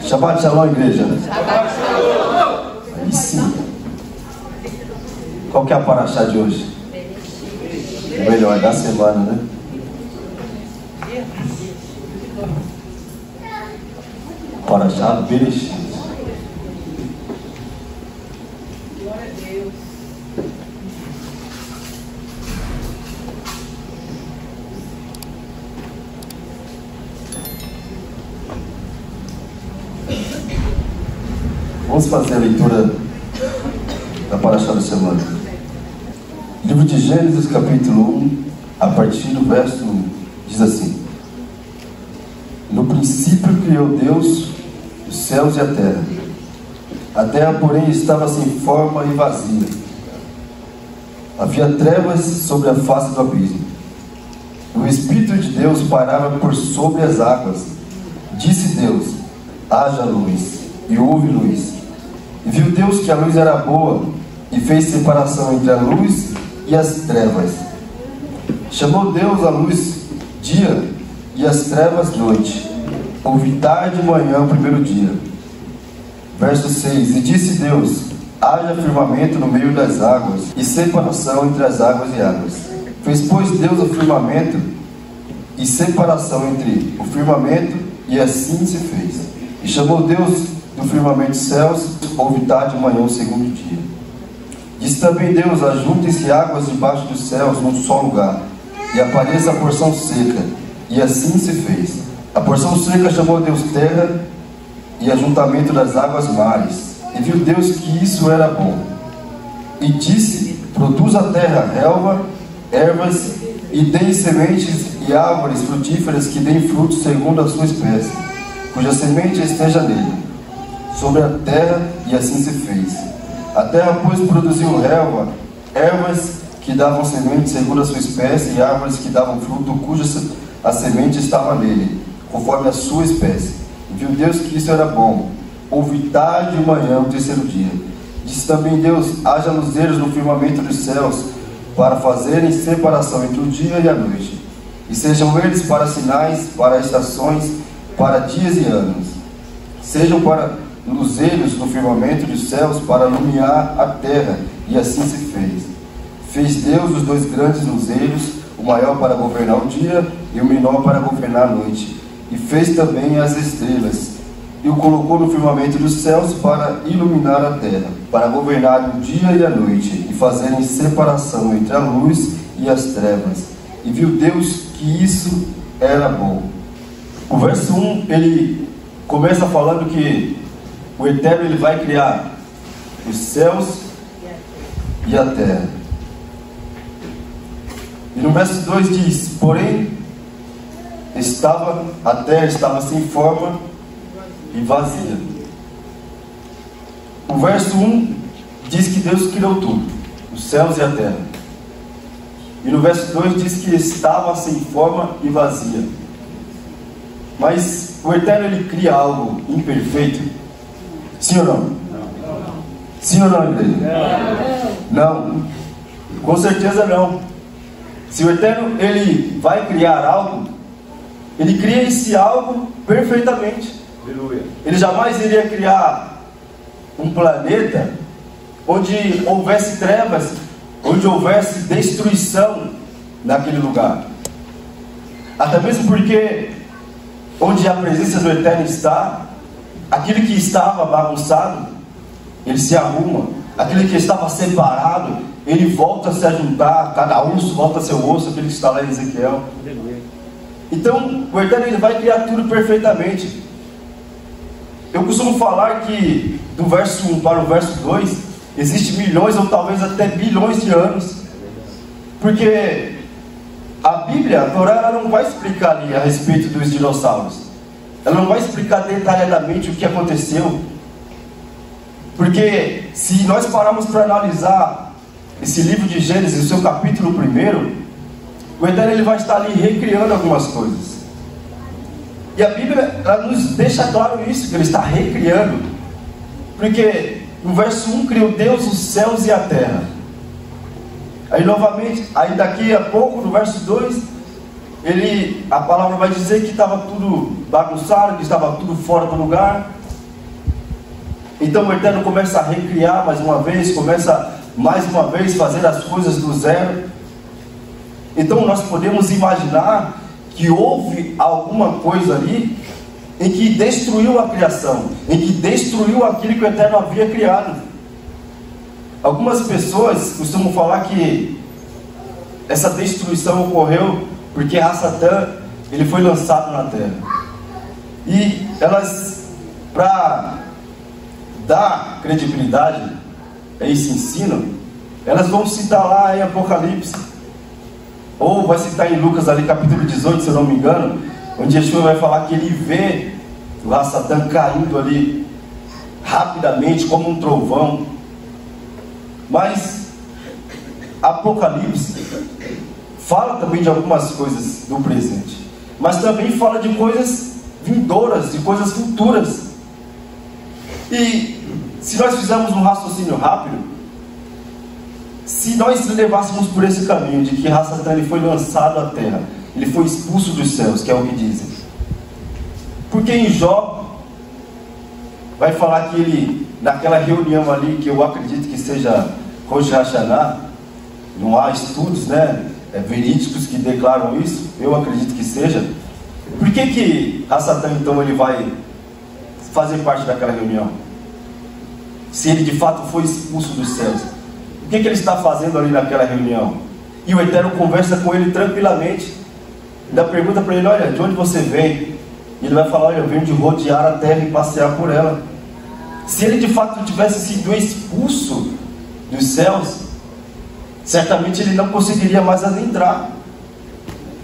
Shabbat Shalom, igreja. Shabbat Shalom. Aí sim. Qual que é a paraxá de hoje? O melhor da semana, né? Paraxá do Bereshit. Glória a Deus. Vamos fazer a leitura da paraxá da semana. Livro de Gênesis, capítulo 1, a partir do verso 1, diz assim: No princípio criou Deus os céus e a terra. A terra, porém, estava sem forma e vazia. Havia trevas sobre a face do abismo. O Espírito de Deus pairava por sobre as águas. Disse Deus: haja luz, e houve luz. E viu Deus que a luz era boa, e fez separação entre a luz e as trevas. Chamou Deus a luz dia, e as trevas noite. Houve tarde e manhã o primeiro dia. Verso 6: E disse Deus: haja firmamento no meio das águas, e separação entre as águas e águas. Fez, pois, Deus o firmamento, e separação entre o firmamento, e assim se fez. E chamou Deus do firmamento céus. Houve tarde e manhã o segundo dia. Disse também Deus: ajuntem-se águas debaixo dos céus num só lugar, e apareça a porção seca. E assim se fez. A porção seca chamou Deus terra, e ajuntamento das águas mares. E viu Deus que isso era bom. E disse: produz a terra relva, ervas, e dê sementes e árvores frutíferas que deem frutos segundo a sua espécie, cuja semente esteja nele, sobre a terra. E assim se fez. A terra, pois, produziu relva, ervas que davam semente segundo a sua espécie, e árvores que davam fruto, cuja a semente estava nele, conforme a sua espécie. E viu Deus que isso era bom. Houve tarde e manhã o terceiro dia. Disse também Deus: haja luzeiros no firmamento dos céus, para fazerem separação entre o dia e a noite, e sejam eles para sinais, para estações, para dias e anos. Sejam para luzeiros no firmamento dos céus, para iluminar a terra. E assim se fez. Fez Deus os dois grandes luzeiros, o maior para governar o dia, e o menor para governar a noite. E fez também as estrelas, e o colocou no firmamento dos céus para iluminar a terra, para governar o dia e a noite, e fazerem separação entre a luz e as trevas. E viu Deus que isso era bom. O verso 1, ele começa falando que o Eterno, ele vai criar os céus e a terra. E no verso 2 diz: porém, a terra estava sem forma e vazia. O verso 1 diz que Deus criou tudo, os céus e a terra. E no verso 2 diz que estava sem forma e vazia. Mas o Eterno, ele cria algo imperfeito? Sim ou não? Não. Sim ou não, igreja? Não. Não. Com certeza não. Se o Eterno, ele vai criar algo, ele cria esse algo perfeitamente. Aleluia. Ele jamais iria criar um planeta onde houvesse trevas, onde houvesse destruição naquele lugar. Até mesmo porque onde a presença do Eterno está, aquilo que estava bagunçado, ele se arruma. Aquilo que estava separado, ele volta a se ajuntar. Cada osso volta a seu osso, aquele que está lá em Ezequiel. Então, o Eterno, ele vai criar tudo perfeitamente. Eu costumo falar que do verso 1 para o verso 2 existe milhões ou talvez até bilhões de anos. Porque a Bíblia, a Torá, ela não vai explicar ali a respeito dos dinossauros. Ela não vai explicar detalhadamente o que aconteceu. Porque se nós pararmos para analisar esse livro de Gênesis, o seu capítulo 1, o Eterno, ele vai estar ali recriando algumas coisas. E a Bíblia, ela nos deixa claro isso, que ele está recriando. Porque no verso 1 criou Deus os céus e a terra. Aí novamente, aí daqui a pouco, no verso 2, a palavra vai dizer que estava tudo bagunçado, que estava tudo fora do lugar. Então o Eterno começa a recriar mais uma vez, começa mais uma vez a fazer as coisas do zero. Então nós podemos imaginar que houve alguma coisa ali em que destruiu a criação, em que destruiu aquilo que o Eterno havia criado. Algumas pessoas costumam falar que essa destruição ocorreu porque Satã, ele foi lançado na terra. E elas, para dar credibilidade a esse ensino, elas vão citar lá em Apocalipse, ou vai citar em Lucas ali capítulo 18, se eu não me engano, onde Yeshua vai falar que ele vê o Satã caindo ali rapidamente como um trovão. Mas Apocalipse fala também de algumas coisas do presente, mas também fala de coisas vindouras, de coisas futuras. E se nós fizermos um raciocínio rápido, se nós levássemos por esse caminho de que Satã ele foi lançado à terra, ele foi expulso dos céus, que é o que dizem, porque em Jó vai falar que ele, naquela reunião ali, que eu acredito que seja Rosh Hashanah, não há estudos, né, verídicos que declaram isso, eu acredito que seja. Por que Satã então ele vai fazer parte daquela reunião? Se ele de fato foi expulso dos céus, o que ele está fazendo ali naquela reunião? E o Eterno conversa com ele tranquilamente, ainda pergunta para ele: olha, de onde você vem? E ele vai falar: olha, eu venho de rodear a terra e passear por ela. Se ele de fato tivesse sido expulso dos céus, certamente ele não conseguiria mais adentrar.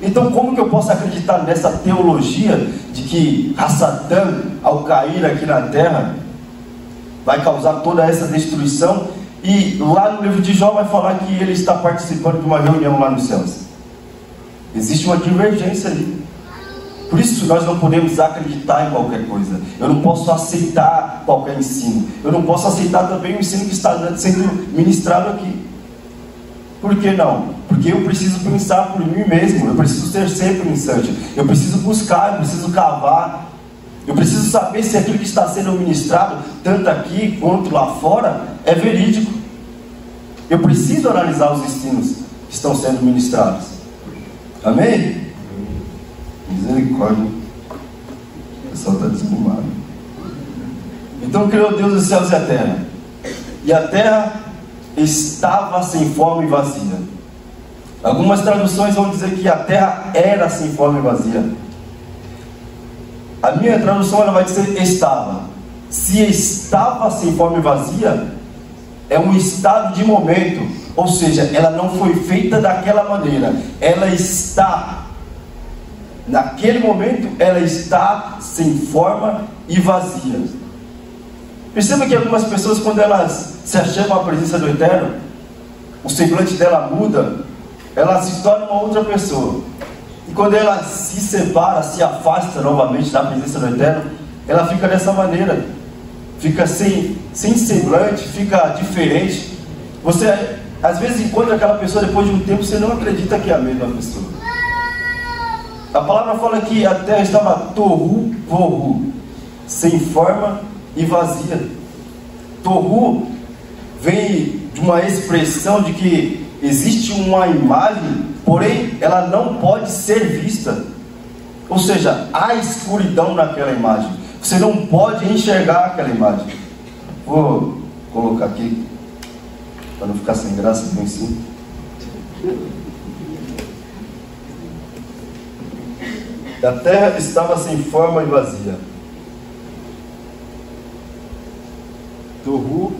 Então como que eu posso acreditar nessa teologia de que Satã, ao cair aqui na terra, vai causar toda essa destruição? E lá no livro de Jó vai falar que ele está participando de uma reunião lá nos céus. Existe uma divergência ali. Por isso nós não podemos acreditar em qualquer coisa. Eu não posso aceitar qualquer ensino. Eu não posso aceitar também o ensino que está sendo ministrado aqui. Por que não? Porque eu preciso pensar por mim mesmo. Eu preciso ser sempre pensante. Eu preciso buscar, eu preciso cavar. Eu preciso saber se aquilo que está sendo ministrado, tanto aqui quanto lá fora, é verídico. Eu preciso analisar os ensinos que estão sendo ministrados. Amém? Misericórdia. O pessoal está desarrumado. Então criou Deus os céus e a terra. E a terra estava sem forma e vazia. Algumas traduções vão dizer que a terra era sem forma e vazia. A minha tradução ela vai dizer estava. Se estava sem forma e vazia, é um estado de momento, ou seja, ela não foi feita daquela maneira. Ela está, naquele momento, ela está sem forma e vazia. Perceba que algumas pessoas, quando elas se acham à presença do Eterno, o semblante dela muda, ela se torna uma outra pessoa. E quando ela se separa, se afasta novamente da presença do Eterno, ela fica dessa maneira, fica sem semblante, fica diferente. Você às vezes encontra aquela pessoa, depois de um tempo você não acredita que é a mesma pessoa. A palavra fala que a terra estava tohu vohu, sem forma e vazia. Tohu vem de uma expressão de que existe uma imagem, porém ela não pode ser vista. Ou seja, há escuridão naquela imagem. Você não pode enxergar aquela imagem. Vou colocar aqui para não ficar sem graça para o ensino. A terra estava sem forma e vazia. Tohu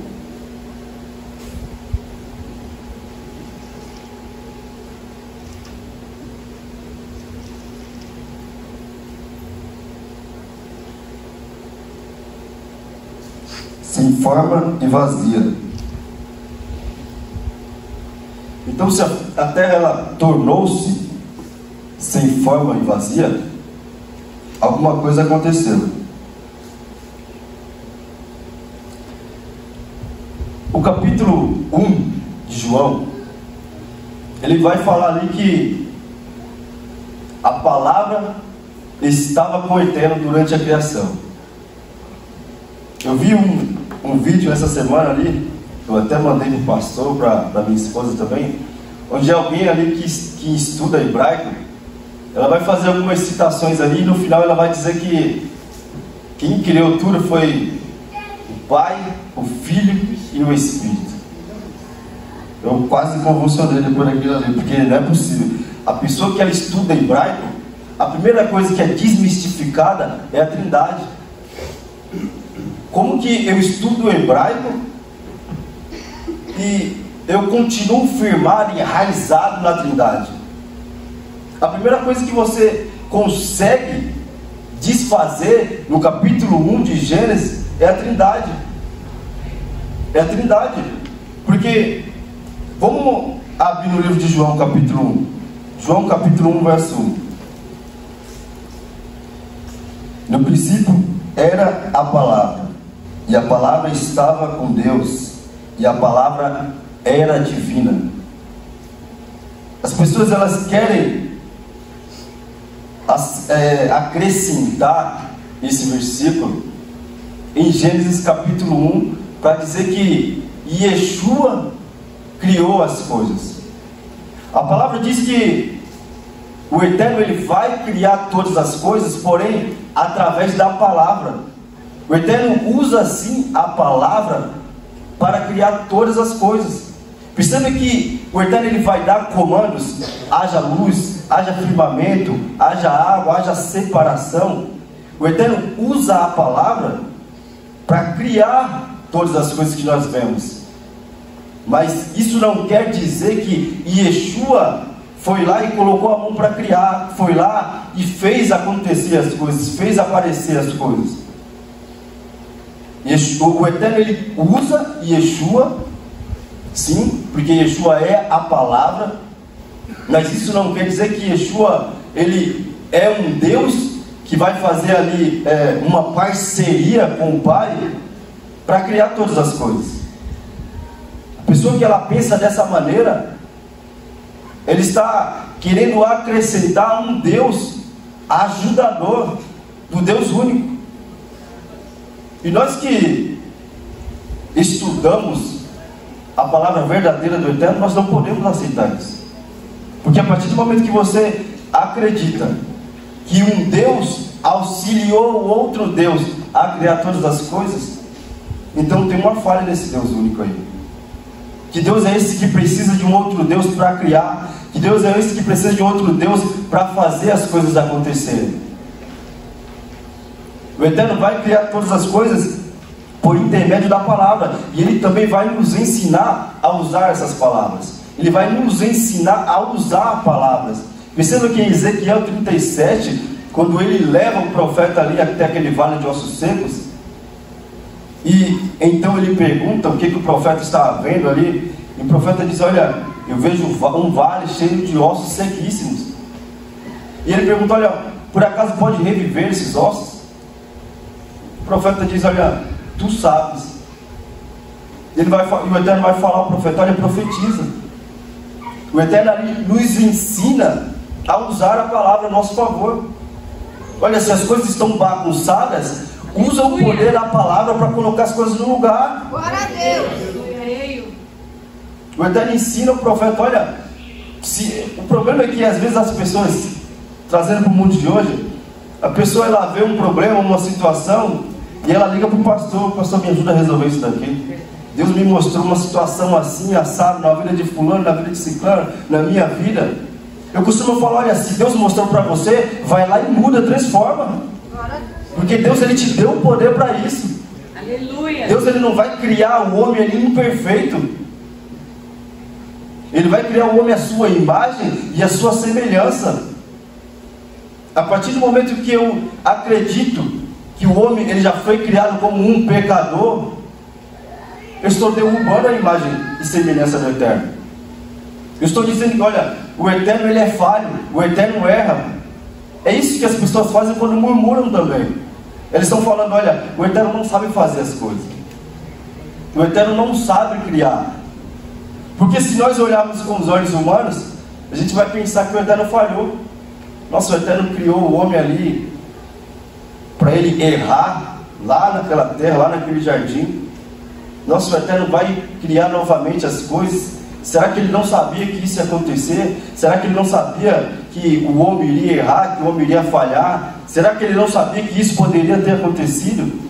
sem forma e vazia. Então, se a terra ela tornou-se sem forma e vazia, alguma coisa aconteceu. O capítulo 1 de João, ele vai falar ali que a palavra estava com o Eterno durante a criação. Eu vi um vídeo essa semana ali, eu até mandei para o pastor, para minha esposa também, onde alguém ali que estuda hebraico, ela vai fazer algumas citações ali e no final ela vai dizer que quem criou tudo foi o Pai, o Filho e o Espírito. Eu quase convulsionei depois daquilo ali, porque não é possível. A pessoa que ela estuda hebraico, a primeira coisa que é desmistificada é a Trindade. Como que eu estudo hebraico e eu continuo firmado e enraizado na Trindade? A primeira coisa que você consegue desfazer no capítulo 1 de Gênesis é a Trindade. É a Trindade. Porque, vamos abrir no livro de João capítulo 1. João capítulo 1, verso 1. No princípio era a palavra, e a palavra estava com Deus, e a palavra era divina. As pessoas, elas querem acrescentar esse versículo em Gênesis capítulo 1 para dizer que Yeshua criou as coisas. A palavra diz que o Eterno, ele vai criar todas as coisas, porém através da palavra. O Eterno usa sim a palavra para criar todas as coisas. Perceba que o Eterno, ele vai dar comandos: haja luz, haja firmamento, haja água, haja separação. O Eterno usa a palavra para criar todas as coisas que nós vemos. Mas isso não quer dizer que Yeshua foi lá e colocou a mão para criar, foi lá e fez acontecer as coisas, fez aparecer as coisas. O Eterno, ele usa Yeshua, sim, porque Yeshua é a palavra, mas isso não quer dizer que Yeshua, ele é um Deus que vai fazer ali uma parceria com o Pai para criar todas as coisas. A pessoa que ela pensa dessa maneira, ele está querendo acrescentar um Deus ajudador do Deus único. E nós que estudamos a palavra verdadeira do Eterno, nós não podemos aceitar isso. Porque a partir do momento que você acredita que um Deus auxiliou o outro Deus a criar todas as coisas, então tem uma falha nesse Deus único aí. Que Deus é esse que precisa de um outro Deus para criar? Que Deus é esse que precisa de um outro Deus para fazer as coisas acontecerem? O Eterno vai criar todas as coisas por intermédio da palavra, e Ele também vai nos ensinar a usar essas palavras. Ele vai nos ensinar a usar palavras. Perceba que em Ezequiel 37, quando ele leva o profeta ali até aquele vale de ossos secos, e então ele pergunta o que o profeta estava vendo ali, e o profeta diz: olha, eu vejo um vale cheio de ossos sequíssimos. E ele pergunta: olha, por acaso pode reviver esses ossos? O profeta diz: olha, tu sabes. E o Eterno vai falar ao profeta: olha, profetiza. O Eterno ali nos ensina a usar a palavra a nosso favor. Olha, se as coisas estão bagunçadas, usa o poder da palavra para colocar as coisas no lugar. Glória a Deus. O Eterno ensina o profeta: olha, o problema é que às vezes as pessoas, trazendo para o mundo de hoje, a pessoa, ela vê um problema, uma situação, e ela liga para o pastor: pastor, me ajuda a resolver isso daqui. Deus me mostrou uma situação assim, assado, na vida de fulano, na vida de ciclano, na minha vida. Eu costumo falar: olha, se Deus mostrou para você, vai lá e muda, transforma. Porque Deus, ele te deu o poder para isso. Aleluia. Deus, ele não vai criar o homem ali imperfeito. Ele vai criar o homem à sua imagem e à sua semelhança. A partir do momento que eu acredito que o homem, ele já foi criado como um pecador, eu estou derrubando a imagem e semelhança do Eterno. Eu estou dizendo que, olha, o Eterno, ele é falho, o Eterno erra. É isso que as pessoas fazem quando murmuram também. Eles estão falando: olha, o Eterno não sabe fazer as coisas, o Eterno não sabe criar. Porque se nós olharmos com os olhos humanos, a gente vai pensar que o Eterno falhou. Nossa, o Eterno criou o homem ali para ele errar lá naquela terra, lá naquele jardim. Nosso Eterno vai criar novamente as coisas. Será que ele não sabia que isso ia acontecer? Será que ele não sabia que o homem iria errar, que o homem iria falhar? Será que ele não sabia que isso poderia ter acontecido?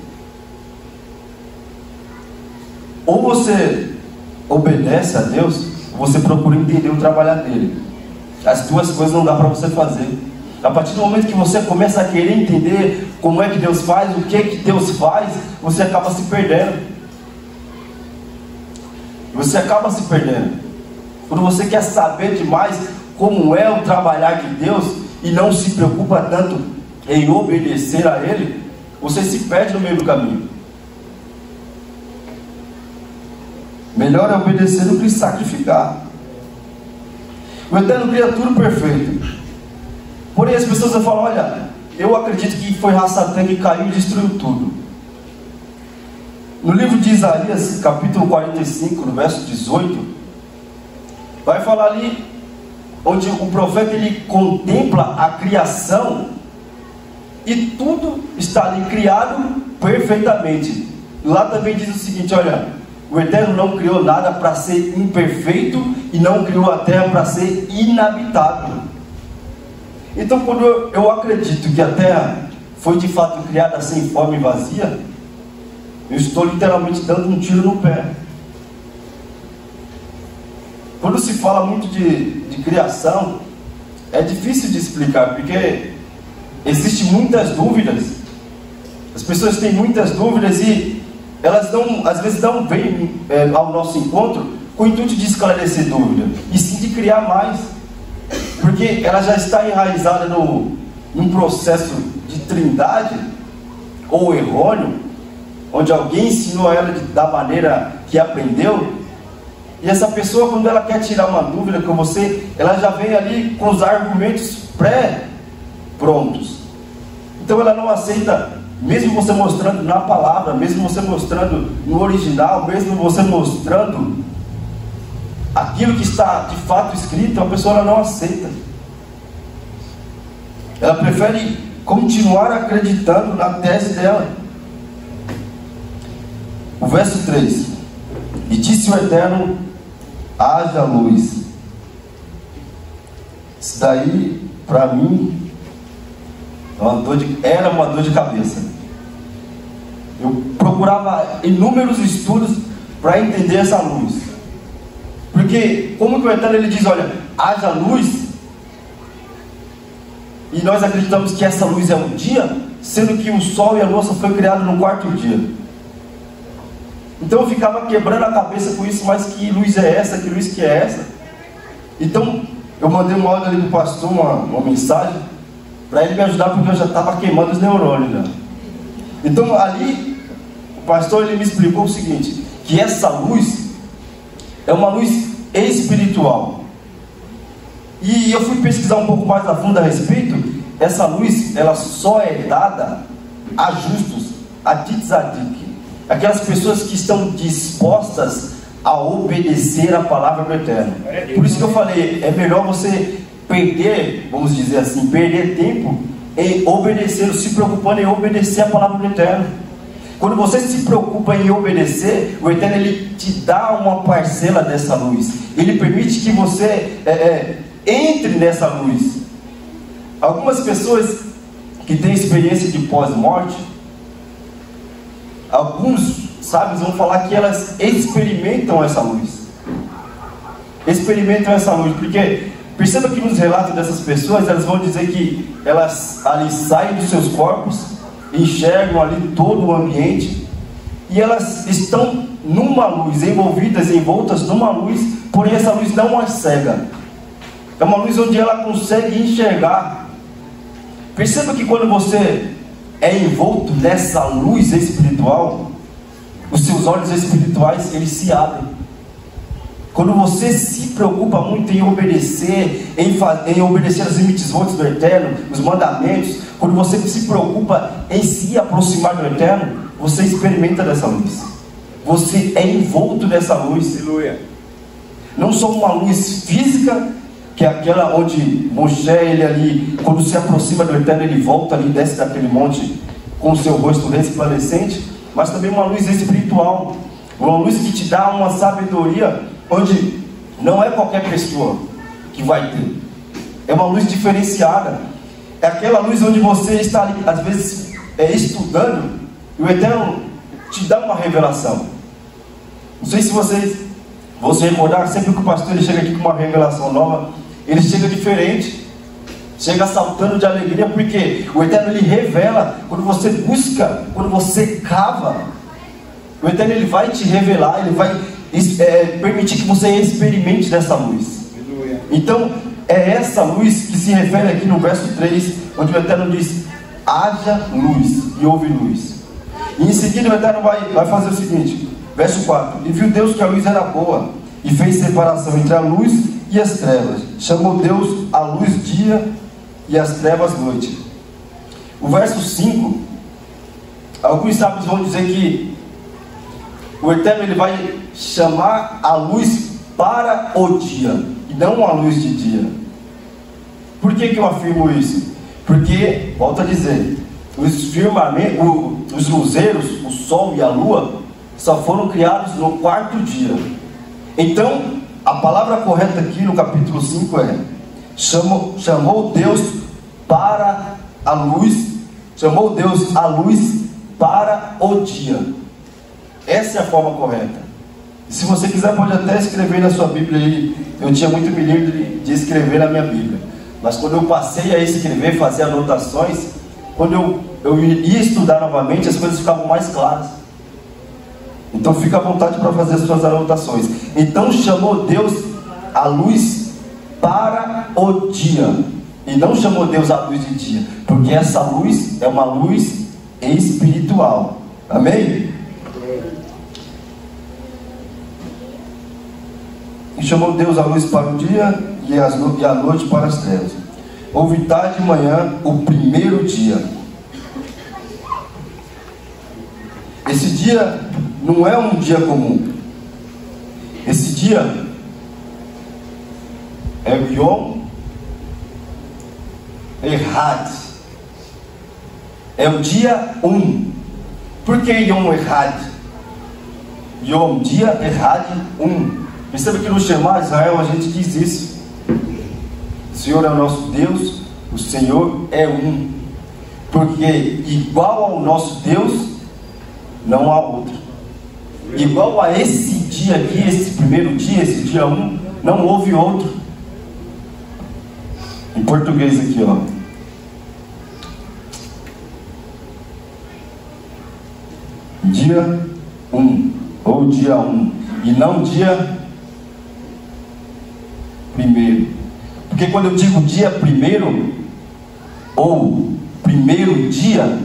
Ou você obedece a Deus, ou você procura entender o trabalho dele. As duas coisas não dá para você fazer. A partir do momento que você começa a querer entender como é que Deus faz, o que é que Deus faz, você acaba se perdendo. Você acaba se perdendo. Quando você quer saber demais como é o trabalhar de Deus e não se preocupa tanto em obedecer a Ele, você se perde no meio do caminho. Melhor é obedecer do que sacrificar. O Eterno cria tudo perfeito. Porém as pessoas falam: olha, eu acredito que foi Rassatã que caiu e destruiu tudo. No livro de Isaías, capítulo 45, no verso 18, vai falar ali, onde o profeta ele contempla a criação, e tudo está ali criado perfeitamente. Lá também diz o seguinte: olha, o Eterno não criou nada para ser imperfeito, e não criou a terra para ser inabitável. Então, quando eu acredito que a terra foi de fato criada sem forma e vazia, eu estou literalmente dando um tiro no pé. Quando se fala muito de criação, é difícil de explicar, porque existem muitas dúvidas. As pessoas têm muitas dúvidas e elas não, às vezes não vêm ao nosso encontro com o intuito de esclarecer dúvida, e sim de criar mais, porque ela já está enraizada num processo de trindade, ou errôneo, onde alguém ensinou a ela da maneira que aprendeu. E essa pessoa, quando ela quer tirar uma dúvida com você, ela já vem ali com os argumentos pré-prontos. Então ela não aceita, mesmo você mostrando na palavra, mesmo você mostrando no original, mesmo você mostrando aquilo que está de fato escrito, a pessoa ela não aceita. Ela prefere continuar acreditando na tese dela. O verso 3: e disse o Eterno: haja luz. Isso daí, para mim, era uma dor de cabeça. Eu procurava inúmeros estudos para entender essa luz. Porque, como que o Eterno ele diz: olha, haja luz, e nós acreditamos que essa luz é um dia, sendo que o sol e a lua só foi criado no quarto dia. Então eu ficava quebrando a cabeça com isso, mas que luz é essa, que luz que é essa? Então eu mandei uma áudio ali do pastor, uma mensagem, para ele me ajudar, porque eu já estava queimando os neurônios já. Então ali, o pastor ele me explicou o seguinte, que essa luz é uma luz espiritual. E eu fui pesquisar um pouco mais a fundo a respeito. Essa luz, ela só é dada a justos, a tzadik, aquelas pessoas que estão dispostas a obedecer a palavra do Eterno. Por isso que eu falei, é melhor você perder, vamos dizer assim, perder tempo em obedecer, se preocupando em obedecer a palavra do Eterno. Quando você se preocupa em obedecer, o Eterno ele te dá uma parcela dessa luz. Ele permite que você entre nessa luz. Algumas pessoas que têm experiência de pós-morte, alguns sábios vão falar que elas experimentam essa luz. Experimentam essa luz, porque perceba que nos relatos dessas pessoas, elas vão dizer que elas ali saem dos seus corpos, enxergam ali todo o ambiente, e elas estão numa luz, envoltas numa luz, porém essa luz não as cega. É uma luz onde ela consegue enxergar. Perceba que quando você é envolto nessa luz espiritual, os seus olhos espirituais eles se abrem. Quando você se preocupa muito em obedecer, em obedecer as mitzvot do Eterno, os mandamentos, quando você se preocupa em se aproximar do Eterno, você experimenta dessa luz. Você é envolto nessa luz. Aleluia. Não só uma luz física, que é aquela onde Moshe, ele ali, quando se aproxima do Eterno, ele volta ali, desce daquele monte com o seu rosto resplandecente, mas também uma luz espiritual, Uma luz que te dá uma sabedoria onde não é qualquer pessoa que vai ter. É uma luz diferenciada. É aquela luz onde você está ali, às vezes, estudando, e o Eterno te dá uma revelação. Não sei se vocês vão se recordar, sempre que o pastor ele chega aqui com uma revelação nova, ele chega diferente, chega saltando de alegria, porque o Eterno ele revela. Quando você busca, quando você cava, o Eterno ele vai te revelar, ele vai permitir que você experimente dessa luz. Então é essa luz que se refere aqui no verso 3, onde o Eterno diz: haja luz, e houve luz. E em seguida o Eterno vai fazer o seguinte, verso 4: e viu Deus que a luz era boa, e fez separação entre a luz e as trevas. Chamou Deus a luz dia e as trevas noite. O verso 5, alguns sábios vão dizer que o Eterno ele vai chamar a luz para o dia, e não a luz de dia. Por que eu afirmo isso? Porque, volto a dizer, os luzeiros, o sol e a lua, só foram criados no quarto dia. Então, a palavra correta aqui no capítulo 5 é: chamou Deus para a luz, chamou Deus a luz para o dia. Essa é a forma correta. E se você quiser, pode até escrever na sua Bíblia aí. Eu tinha muito medo de escrever na minha Bíblia, mas quando eu passei a escrever, fazer anotações, quando eu ia estudar novamente, as coisas ficavam mais claras. Então fica à vontade para fazer as suas anotações. Então chamou Deus a luz para o dia, e não chamou Deus a luz de dia, porque essa luz é uma luz espiritual. Amém? E chamou Deus a luz para o dia e a noite para as trevas. Houve tarde e manhã o primeiro dia. Esse dia não é um dia comum. Esse dia é o Yom Errad. É o dia 1. Por que Yom Errad? Yom, dia Errad 1. Perceba que no Shema Israel a gente diz isso: o Senhor é o nosso Deus, o Senhor é um. Porque igual ao nosso Deus não há outro. Igual a esse dia aqui, esse primeiro dia, esse dia 1, não houve outro. Em português aqui, ó. Dia 1, ou dia 1, e não dia primeiro. Porque quando eu digo dia primeiro, ou primeiro dia,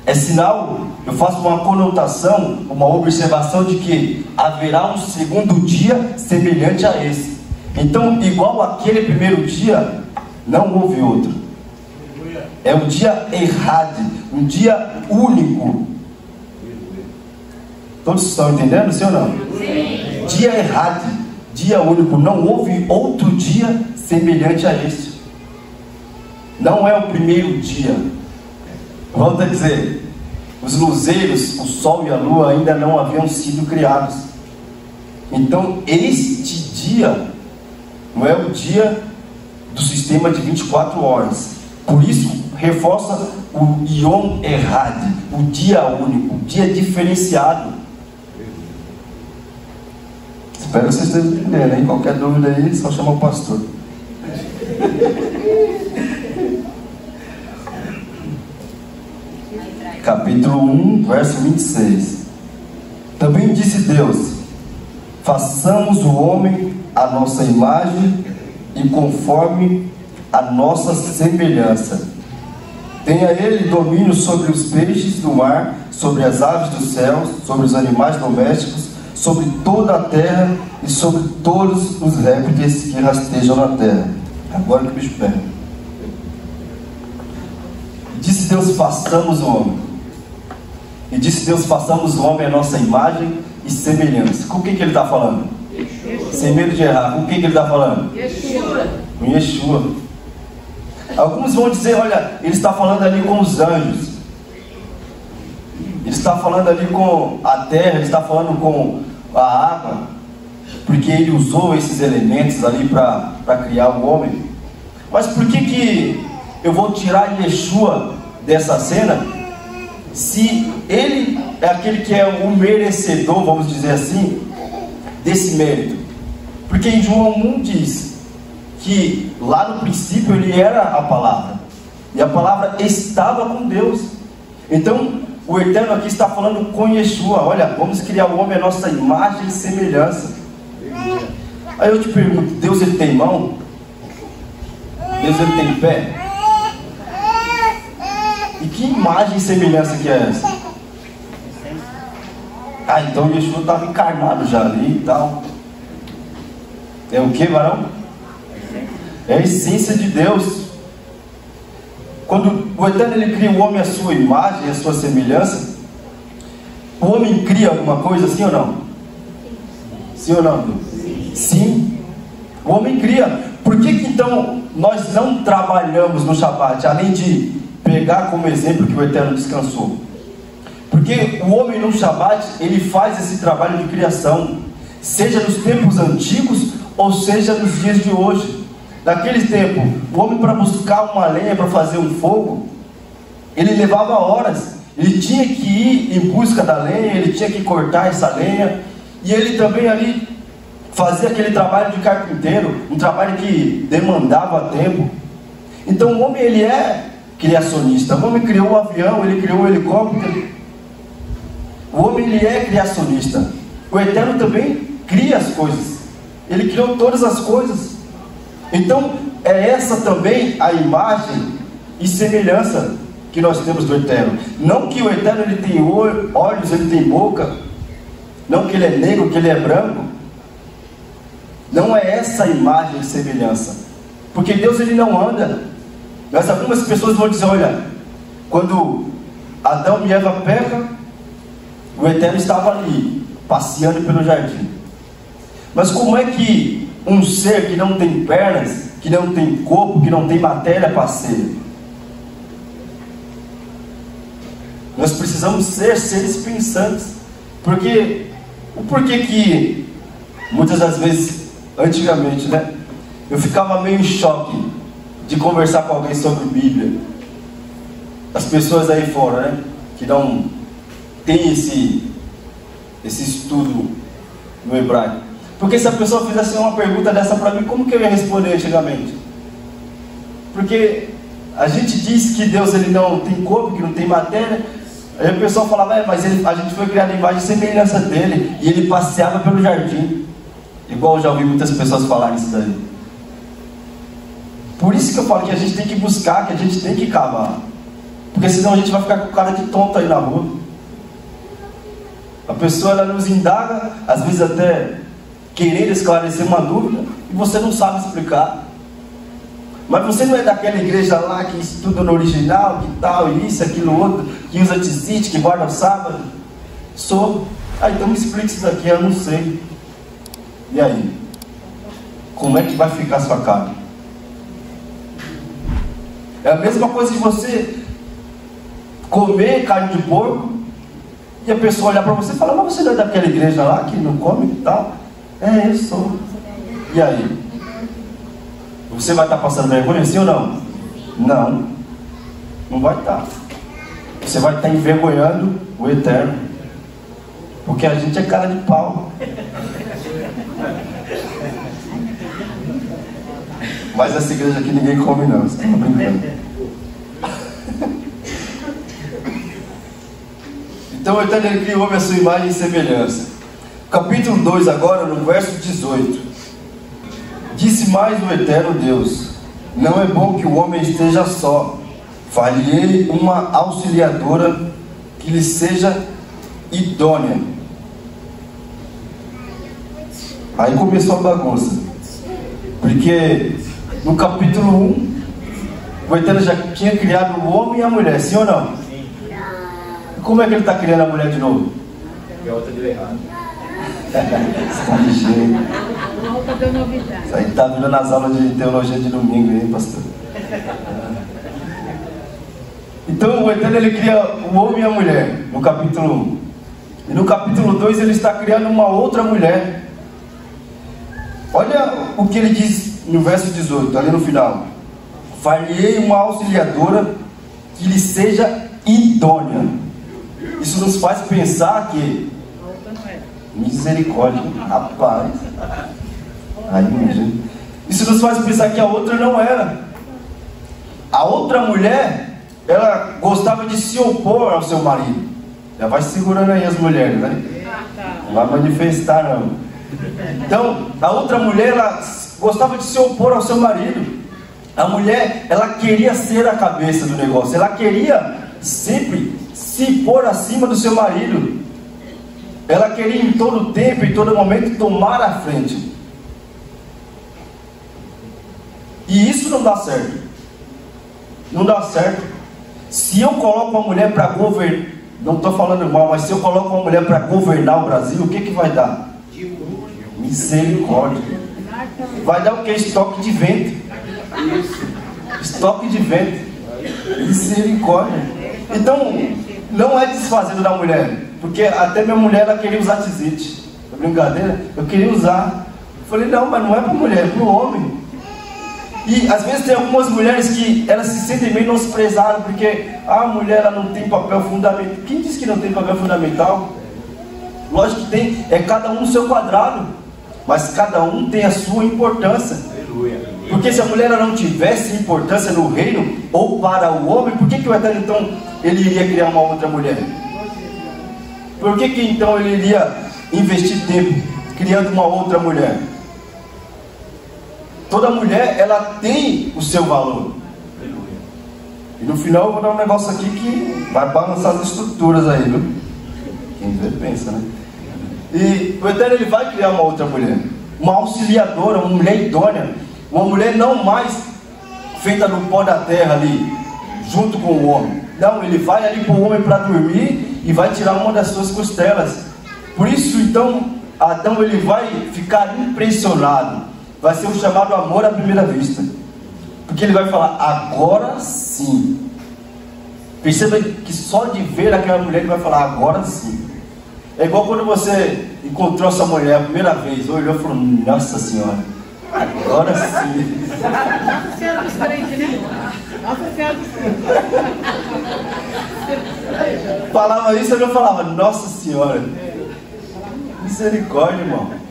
é sinal, eu faço uma conotação, uma observação de que haverá um segundo dia semelhante a esse. Então, igual aquele primeiro dia, não houve outro. É um dia errado, um dia único. Todos estão entendendo, sim ou não? Sim. Dia errado, dia único. Não houve outro dia semelhante a este. Não é o primeiro dia. Volto a dizer, os luzeiros, o sol e a lua ainda não haviam sido criados. Então este dia não é o dia do sistema de 24 horas. Por isso reforça o Yom Errad, o dia único, o dia diferenciado. Espero que vocês estejam entendendo, hein? Qualquer dúvida aí, só chama o pastor. Capítulo 1, verso 26. Também disse Deus: façamos o homem à nossa imagem e conforme a nossa semelhança. Tenha ele domínio sobre os peixes do mar, sobre as aves do céu, sobre os animais domésticos, sobre toda a terra e sobre todos os répteis que rastejam na terra. Agora que o bicho pega. Disse Deus: façamos o homem. E disse Deus: façamos o homem à nossa imagem e semelhança. Com quem que ele está falando? Yeshua. Sem medo de errar, com quem que ele está falando? Yeshua. Com Yeshua. Alguns vão dizer: olha, ele está falando ali com os anjos. Ele está falando ali com a terra, ele está falando com a água, porque ele usou esses elementos ali para criar o homem. Mas por que eu vou tirar Yeshua dessa cena, se ele é aquele que é o merecedor, vamos dizer assim, desse mérito? Porque em João 1 diz que lá no princípio ele era a palavra, e a palavra estava com Deus. Então o Eterno aqui está falando com Yeshua: olha, vamos criar o homem à nossa imagem e semelhança. Aí eu te pergunto, Deus ele tem mão? Deus ele tem pé? E que imagem e semelhança que é essa? Ah, então Yeshua estava encarnado já ali e tal. É o que, varão? É a essência de Deus. Quando o Eterno ele cria o homem à sua imagem, à sua semelhança, o homem cria alguma coisa, sim ou não? Sim ou não? Sim. O homem cria. Por que então nós não trabalhamos no Shabat, além de pegar como exemplo que o Eterno descansou? Porque o homem no Shabat, ele faz esse trabalho de criação, seja nos tempos antigos ou seja nos dias de hoje. Naquele tempo, o homem, para buscar uma lenha para fazer um fogo, ele levava horas. Ele tinha que ir em busca da lenha, ele tinha que cortar essa lenha, e ele também ali fazia aquele trabalho de carpinteiro, um trabalho que demandava tempo. Então o homem ele é criacionista. O homem criou o avião, ele criou o helicóptero. O homem ele é criacionista. O Eterno também cria as coisas. Ele criou todas as coisas. Então é essa também a imagem e semelhança que nós temos do Eterno. Não que o Eterno ele tem olhos, ele tem boca, não que ele é negro, que ele é branco. Não é essa a imagem e semelhança, porque Deus ele não anda. Mas algumas pessoas vão dizer: olha, quando Adão e Eva pecam, o Eterno estava ali passeando pelo jardim. Mas como é que um ser que não tem pernas, que não tem corpo, que não tem matéria passeia? Nós precisamos ser seres pensantes. Porque o porquê que muitas das vezes, antigamente, né, eu ficava meio em choque de conversar com alguém sobre Bíblia. As pessoas aí fora, né, que não tem esse estudo no hebraico. Porque se a pessoa fizesse uma pergunta dessa para mim, como que eu ia responder antigamente? Porque a gente diz que Deus ele não tem corpo, que não tem matéria. Aí o pessoal falava: mas a gente foi criado em imagem e semelhança dele, e ele passeava pelo jardim. Igual eu já ouvi muitas pessoas falarem isso daí. Por isso que eu falo que a gente tem que buscar, que a gente tem que cavar. Porque senão a gente vai ficar com cara de tonto aí na rua. A pessoa ela nos indaga, às vezes até querer esclarecer uma dúvida, e você não sabe explicar. Mas você não é daquela igreja lá que estuda no original, que tal, isso, aquilo, outro, que usa tzitzit, que guarda o sábado? Sou. Então me explica isso daqui, eu não sei. E aí? Como é que vai ficar a sua cara? É a mesma coisa de você comer carne de porco e a pessoa olhar para você e falar: mas você não é daquela igreja lá que não come e tal? É, eu sou. E aí? Você vai estar passando vergonha, sim ou não? Não. Não vai estar. Você vai estar envergonhando o Eterno. Porque a gente é cara de pau. Mas essa igreja aqui ninguém come não, você está brincando. Então o Eterno ele criou a sua imagem e semelhança. Capítulo 2 agora, no verso 18. Disse mais o Eterno Deus: não é bom que o homem esteja só, fale-lhe uma auxiliadora que lhe seja idônea. Aí começou a bagunça, porque no capítulo 1 o Eterno já tinha criado o homem e a mulher, sim ou não? Sim. E como é que ele está criando a mulher de novo? E a outra deu errado. Você tá ligeiro. Isso aí tá vindo nas aulas de teologia de domingo, hein, pastor? Então Então o Eterno ele cria o homem e a mulher, no capítulo 1. E no capítulo 2 ele está criando uma outra mulher. Olha o que ele diz no verso 18, ali no final. Far-lhe-ei uma auxiliadora que lhe seja idônea. Isso nos faz pensar que... Misericórdia, rapaz. Aí, imagina. Isso nos faz pensar que a outra não era. A outra mulher, ela gostava de se opor ao seu marido. Já vai segurando aí as mulheres, né? Não vai manifestar, não. Então, a outra mulher, ela gostava de se opor ao seu marido. A mulher, ela queria ser a cabeça do negócio. Ela queria sempre se pôr acima do seu marido. Ela queria em todo tempo, em todo momento, tomar a frente. E isso não dá certo. Não dá certo. Se eu coloco uma mulher para governar, não estou falando mal, mas se eu coloco uma mulher para governar o Brasil, o que vai dar? Misericórdia. Vai dar o que? Estoque de vento. Estoque de vento. Misericórdia. Então, não é desfazendo da mulher. Porque até minha mulher, ela queria usar tizite. Brincadeira? Eu queria usar. Eu falei, não, mas não é para mulher, é para o homem. E às vezes tem algumas mulheres que elas se sentem meio menosprezadas, porque a mulher ela não tem papel fundamental. Quem disse que não tem papel fundamental? Lógico que tem, é cada um no seu quadrado, mas cada um tem a sua importância. Porque se a mulher ela não tivesse importância no reino, ou para o homem, por que o Eterno então ele iria criar uma outra mulher? Por que então ele iria investir tempo criando uma outra mulher? Toda mulher, ela tem o seu valor. E no final eu vou dar um negócio aqui que vai balançar as estruturas aí, viu? Quem vê pensa, né? E o Eterno ele vai criar uma outra mulher. Uma auxiliadora, uma mulher idônea. Uma mulher não mais feita no pó da terra ali, junto com o homem. Não, ele vai ali para o homem para dormir e vai tirar uma das suas costelas. Por isso então, Adão ele vai ficar impressionado. Vai ser o chamado amor à primeira vista. Porque ele vai falar, agora sim. Perceba que só de ver aquela mulher ele vai falar, agora sim. É igual quando você encontrou essa mulher a primeira vez, olhou e falou, nossa senhora, agora sim. Nossa Senhora dos crentes, né? Nossa Senhora dos crentes. Falava isso, eu falava, nossa senhora. Misericórdia, irmão.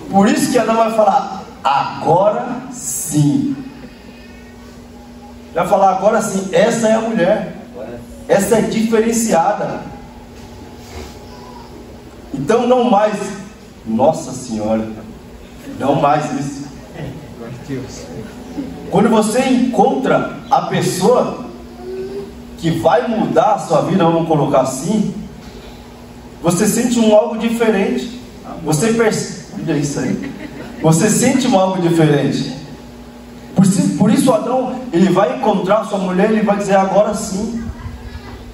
Por isso que Adão vai falar, agora sim. Vai falar, agora sim, essa é a mulher. Essa é diferenciada. Então não mais, nossa senhora, não mais isso. Quando você encontra a pessoa que vai mudar a sua vida, vamos colocar assim, você sente algo diferente. Você percebe. Olha isso aí. Você sente algo diferente. Por isso Adão, ele vai encontrar sua mulher, ele vai dizer, agora sim.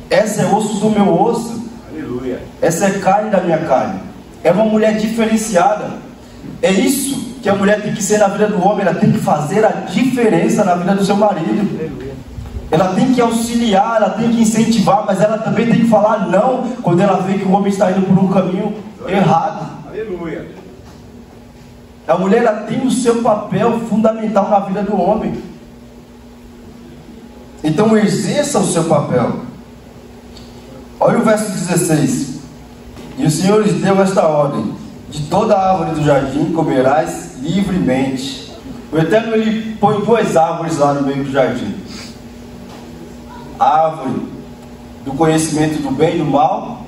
Essa é osso do meu osso. Aleluia. Essa é carne da minha carne. É uma mulher diferenciada. É isso que a mulher tem que ser na vida do homem. Ela tem que fazer a diferença na vida do seu marido. Aleluia. Ela tem que auxiliar, ela tem que incentivar, mas ela também tem que falar não quando ela vê que o homem está indo por um caminho errado. Aleluia. A mulher ela tem o seu papel fundamental na vida do homem. Então exerça o seu papel. Olha o verso 16. E o Senhor lhes deu esta ordem: de toda a árvore do jardim comerás livremente. O Eterno ele põe duas árvores lá no meio do jardim. A árvore do conhecimento do bem e do mal,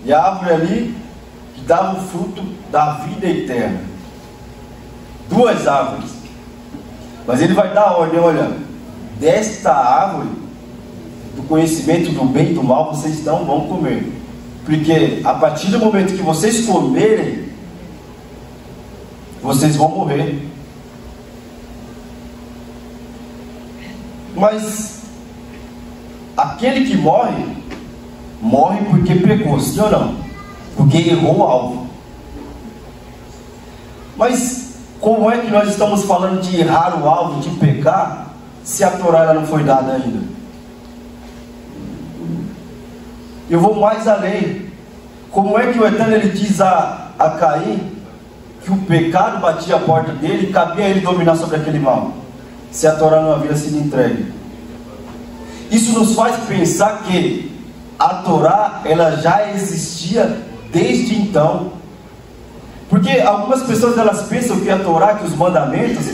e a árvore ali que dava o fruto da vida eterna. Duas árvores. Mas ele vai dar a ordem, olha, desta árvore do conhecimento do bem e do mal vocês não vão comer, porque a partir do momento que vocês comerem, vocês vão morrer. Mas aquele que morre, morre porque pecou, sim ou não? Porque errou o alvo. Mas como é que nós estamos falando de errar o alvo, de pecar, se a Torá ela não foi dada ainda? Eu vou mais além. Como é que o Eterno ele diz a Caim que o pecado batia a porta dele e cabia a ele dominar sobre aquele mal, se a Torá não havia sido entregue? Isso nos faz pensar que a Torá ela já existia desde então. Porque algumas pessoas elas pensam que a Torá, que os mandamentos,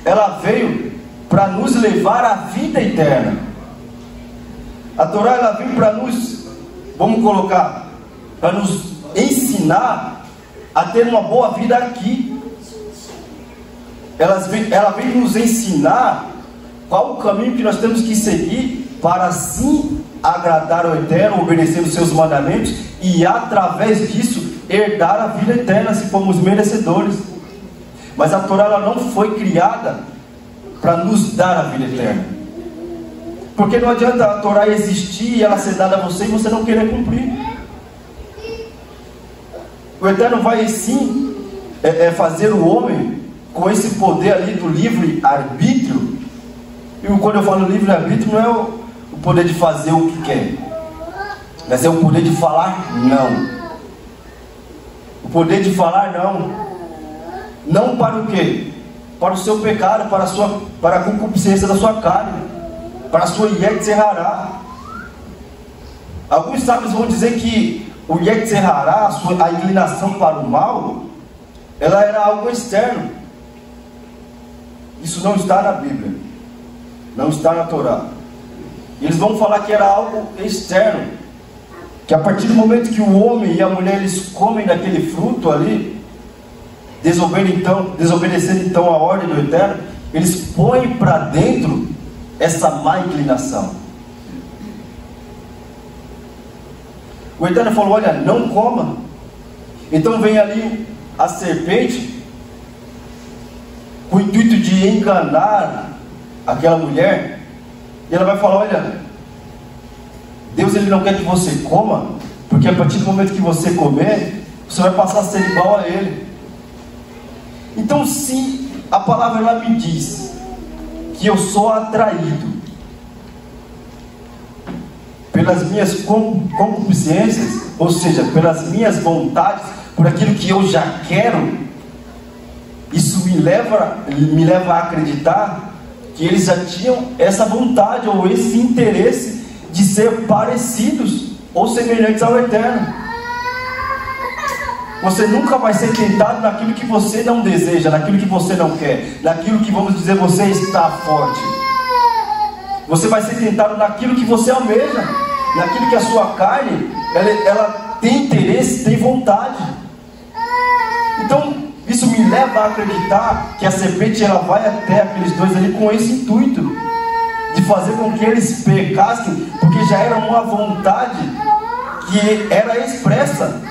ela veio para nos levar à vida eterna. A Torá ela veio para nos, vamos colocar, para nos ensinar a ter uma boa vida aqui. Ela veio nos ensinar qual o caminho que nós temos que seguir para assim agradar ao Eterno, obedecer os seus mandamentos e através disso herdar a vida eterna, se formos merecedores. Mas a Torá ela não foi criada para nos dar a vida eterna, porque não adianta a Torá existir e ela ser dada a você e você não querer cumprir. O Eterno vai sim fazer o homem com esse poder ali do livre-arbítrio. E quando eu falo livre-arbítrio, não é o poder de fazer o que quer, mas é o poder de falar não. O poder de falar não. Não para o quê? Para o seu pecado, para a concupiscência da sua carne, para a sua Yetzer Hará. Alguns sábios vão dizer que o Yetzer Hará, a inclinação para o mal, ela era algo externo. Isso não está na Bíblia, não está na Torá. Eles vão falar que era algo externo, que a partir do momento que o homem e a mulher eles comem daquele fruto ali, desobedecendo então a ordem do Eterno, eles põem para dentro essa má inclinação. O Eterno falou: olha, não coma. Então vem ali a serpente com o intuito de enganar aquela mulher, e ela vai falar: olha, Deus ele não quer que você coma, porque a partir do momento que você comer, você vai passar a ser igual a ele. Então, se a palavra ela me diz que eu sou atraído pelas minhas concupiscências, ou seja, pelas minhas vontades, por aquilo que eu já quero, isso me leva a acreditar que eles já tinham essa vontade ou esse interesse de ser parecidos ou semelhantes ao Eterno. Você nunca vai ser tentado naquilo que você não deseja, naquilo que você não quer, naquilo que, vamos dizer, você está forte. Você vai ser tentado naquilo que você almeja, naquilo que a sua carne ela tem interesse, tem vontade. Então isso me leva a acreditar que a serpente ela vai até aqueles dois ali com esse intuito de fazer com que eles pecassem, porque já era uma vontade que era expressa.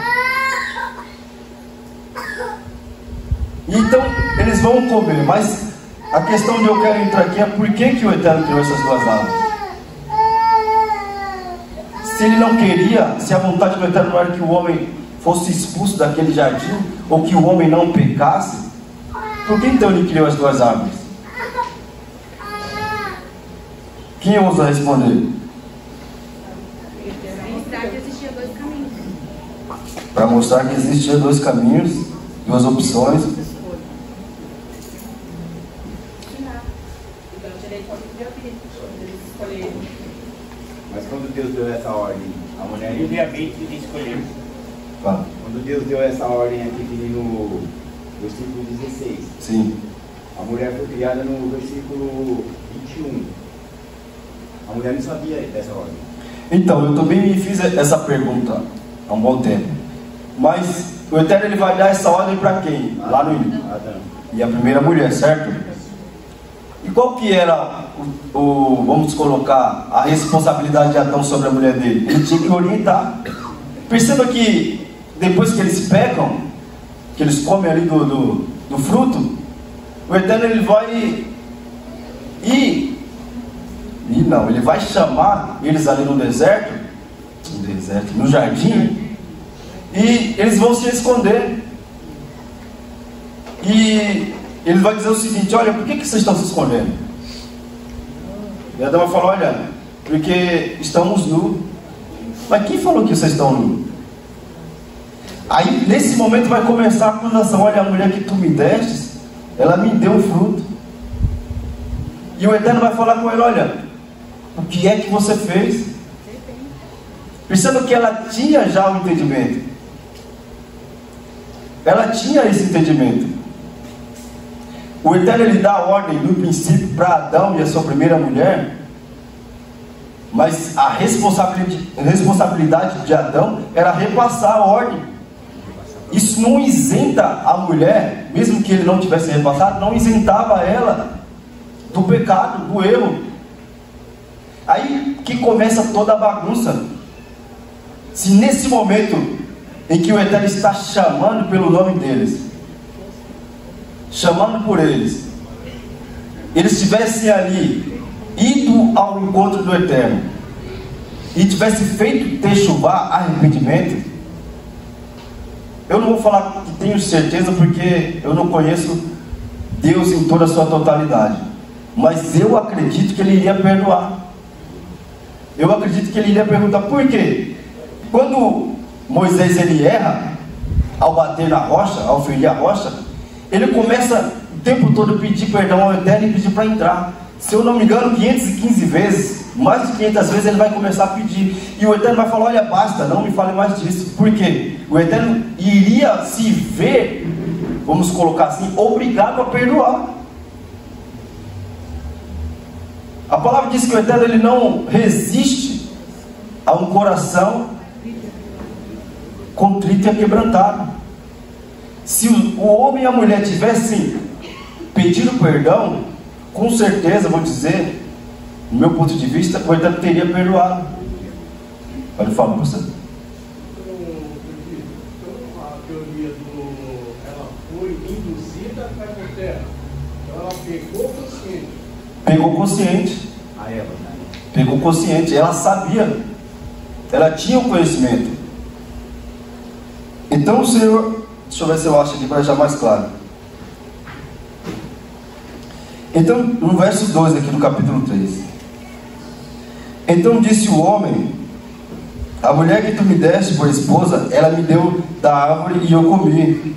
Então eles vão comer, mas a questão onde eu quero entrar aqui é por que o Eterno criou essas duas árvores? Se ele não queria, se a vontade do Eterno não era que o homem fosse expulso daquele jardim, ou que o homem não pecasse, por que então ele criou as duas árvores? Quem ousa responder? Para mostrar que existiam dois caminhos, duas opções. Mas quando Deus deu essa ordem, a mulher livre-arbítrio de escolher. Quando Deus deu essa ordem aqui no versículo 16, sim, a mulher foi criada no versículo 21. A mulher não sabia dessa ordem. Então, eu também me fiz essa pergunta há um bom tempo. Mas o Eterno ele vai dar essa ordem para quem? Lá no início. E a primeira mulher, certo? E qual que era vamos colocar, a responsabilidade de Adão sobre a mulher dele? Ele tinha que orientar. Perceba que depois que eles pecam, que eles comem ali do fruto, o Eterno ele vai ele vai chamar eles ali no deserto, no jardim, e eles vão se esconder. E ele vai dizer o seguinte: olha, por que vocês estão se escondendo? E Adão vai falar, olha, porque estamos nus. Mas quem falou que vocês estão nus? Aí nesse momento vai começar a acusação, olha, a mulher que tu me deste, ela me deu um fruto. E o Eterno vai falar com ele, olha, o que é que você fez? Perceba que ela tinha já o entendimento. Ela tinha esse entendimento. O Eterno, ele dá a ordem no princípio para Adão e a sua primeira mulher, mas a responsabilidade de Adão era repassar a ordem. Isso não isenta a mulher, mesmo que ele não tivesse repassado, não isentava ela do pecado, do erro. Aí que começa toda a bagunça. Se nesse momento em que o Eterno está chamando pelo nome deles, chamando por eles, eles tivessem ali ido ao encontro do Eterno e tivesse feito techuvá, arrependimento, eu não vou falar que tenho certeza, porque eu não conheço Deus em toda a sua totalidade, mas eu acredito que Ele iria perdoar. Eu acredito que Ele iria perguntar por quê? Quando Moisés ele erra ao bater na rocha, ao ferir a rocha, ele começa o tempo todo a pedir perdão ao Eterno e pedir para entrar. Se eu não me engano, 515 vezes, mais de 500 vezes ele vai começar a pedir. E o Eterno vai falar, olha, basta, não me fale mais disso. Por quê? O Eterno iria se ver, vamos colocar assim, obrigado a perdoar. A palavra diz que o Eterno ele não resiste a um coração contrito e quebrantado. Se o homem e a mulher tivessem pedido perdão, com certeza, vou dizer, no meu ponto de vista, o Eterno teria perdoado. Pode falar para você. A teoria ela foi induzida a cair por terra. Então ela pegou consciente. Pegou consciente. Pegou consciente. Ela sabia. Ela tinha o conhecimento. Então o Senhor, deixa eu ver se eu acho aqui para deixar mais claro. Então, no verso 12 aqui do capítulo 3. Então disse o homem, a mulher que tu me deste por esposa, ela me deu da árvore e eu comi.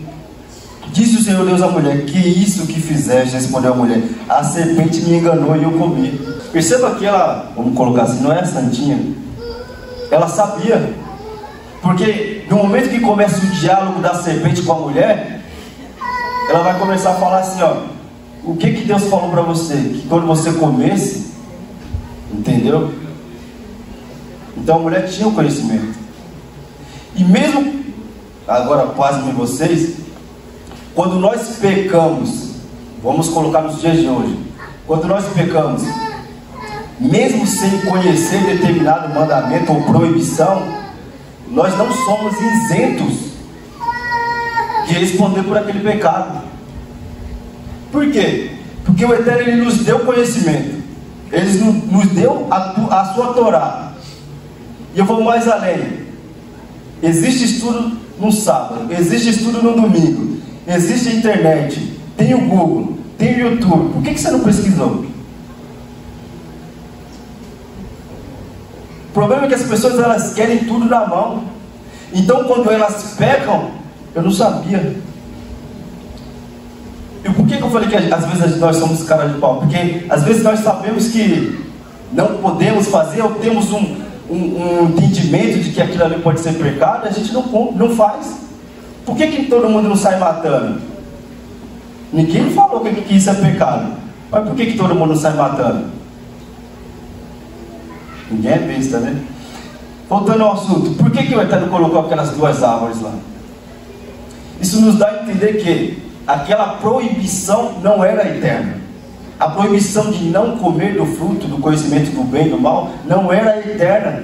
Disse o Senhor Deus à mulher, que isso que fizeste? Respondeu a mulher, a serpente me enganou e eu comi. Perceba que ela, vamos colocar assim, não é santinha. Ela sabia. Porque no momento que começa o diálogo da serpente com a mulher, ela vai começar a falar assim, ó, o que Deus falou para você? Que quando você comesse, entendeu? Então a mulher tinha o conhecimento. E mesmo, agora pasmem vocês, quando nós pecamos, vamos colocar nos dias de hoje, quando nós pecamos, mesmo sem conhecer determinado mandamento ou proibição, nós não somos isentos de responder por aquele pecado. Por quê? Porque o Eterno ele nos deu conhecimento, Ele nos deu a sua Torá. E eu vou mais além. Existe estudo no sábado, existe estudo no domingo, existe a internet, tem o Google, tem o YouTube. Por que você não pesquisou? O problema é que as pessoas elas querem tudo na mão. Então quando elas pecam, eu não sabia. E por que eu falei que às vezes nós somos cara de pau? Porque às vezes nós sabemos que não podemos fazer, ou temos um entendimento de que aquilo ali pode ser pecado, a gente não faz. Por que todo mundo não sai matando? Ninguém falou que isso é pecado. Mas por que todo mundo não sai matando? Ninguém é besta, né? Voltando ao assunto, por que o Eterno colocou aquelas duas árvores lá? Isso nos dá a entender que aquela proibição não era eterna. A proibição de não comer do fruto do conhecimento do bem e do mal não era eterna.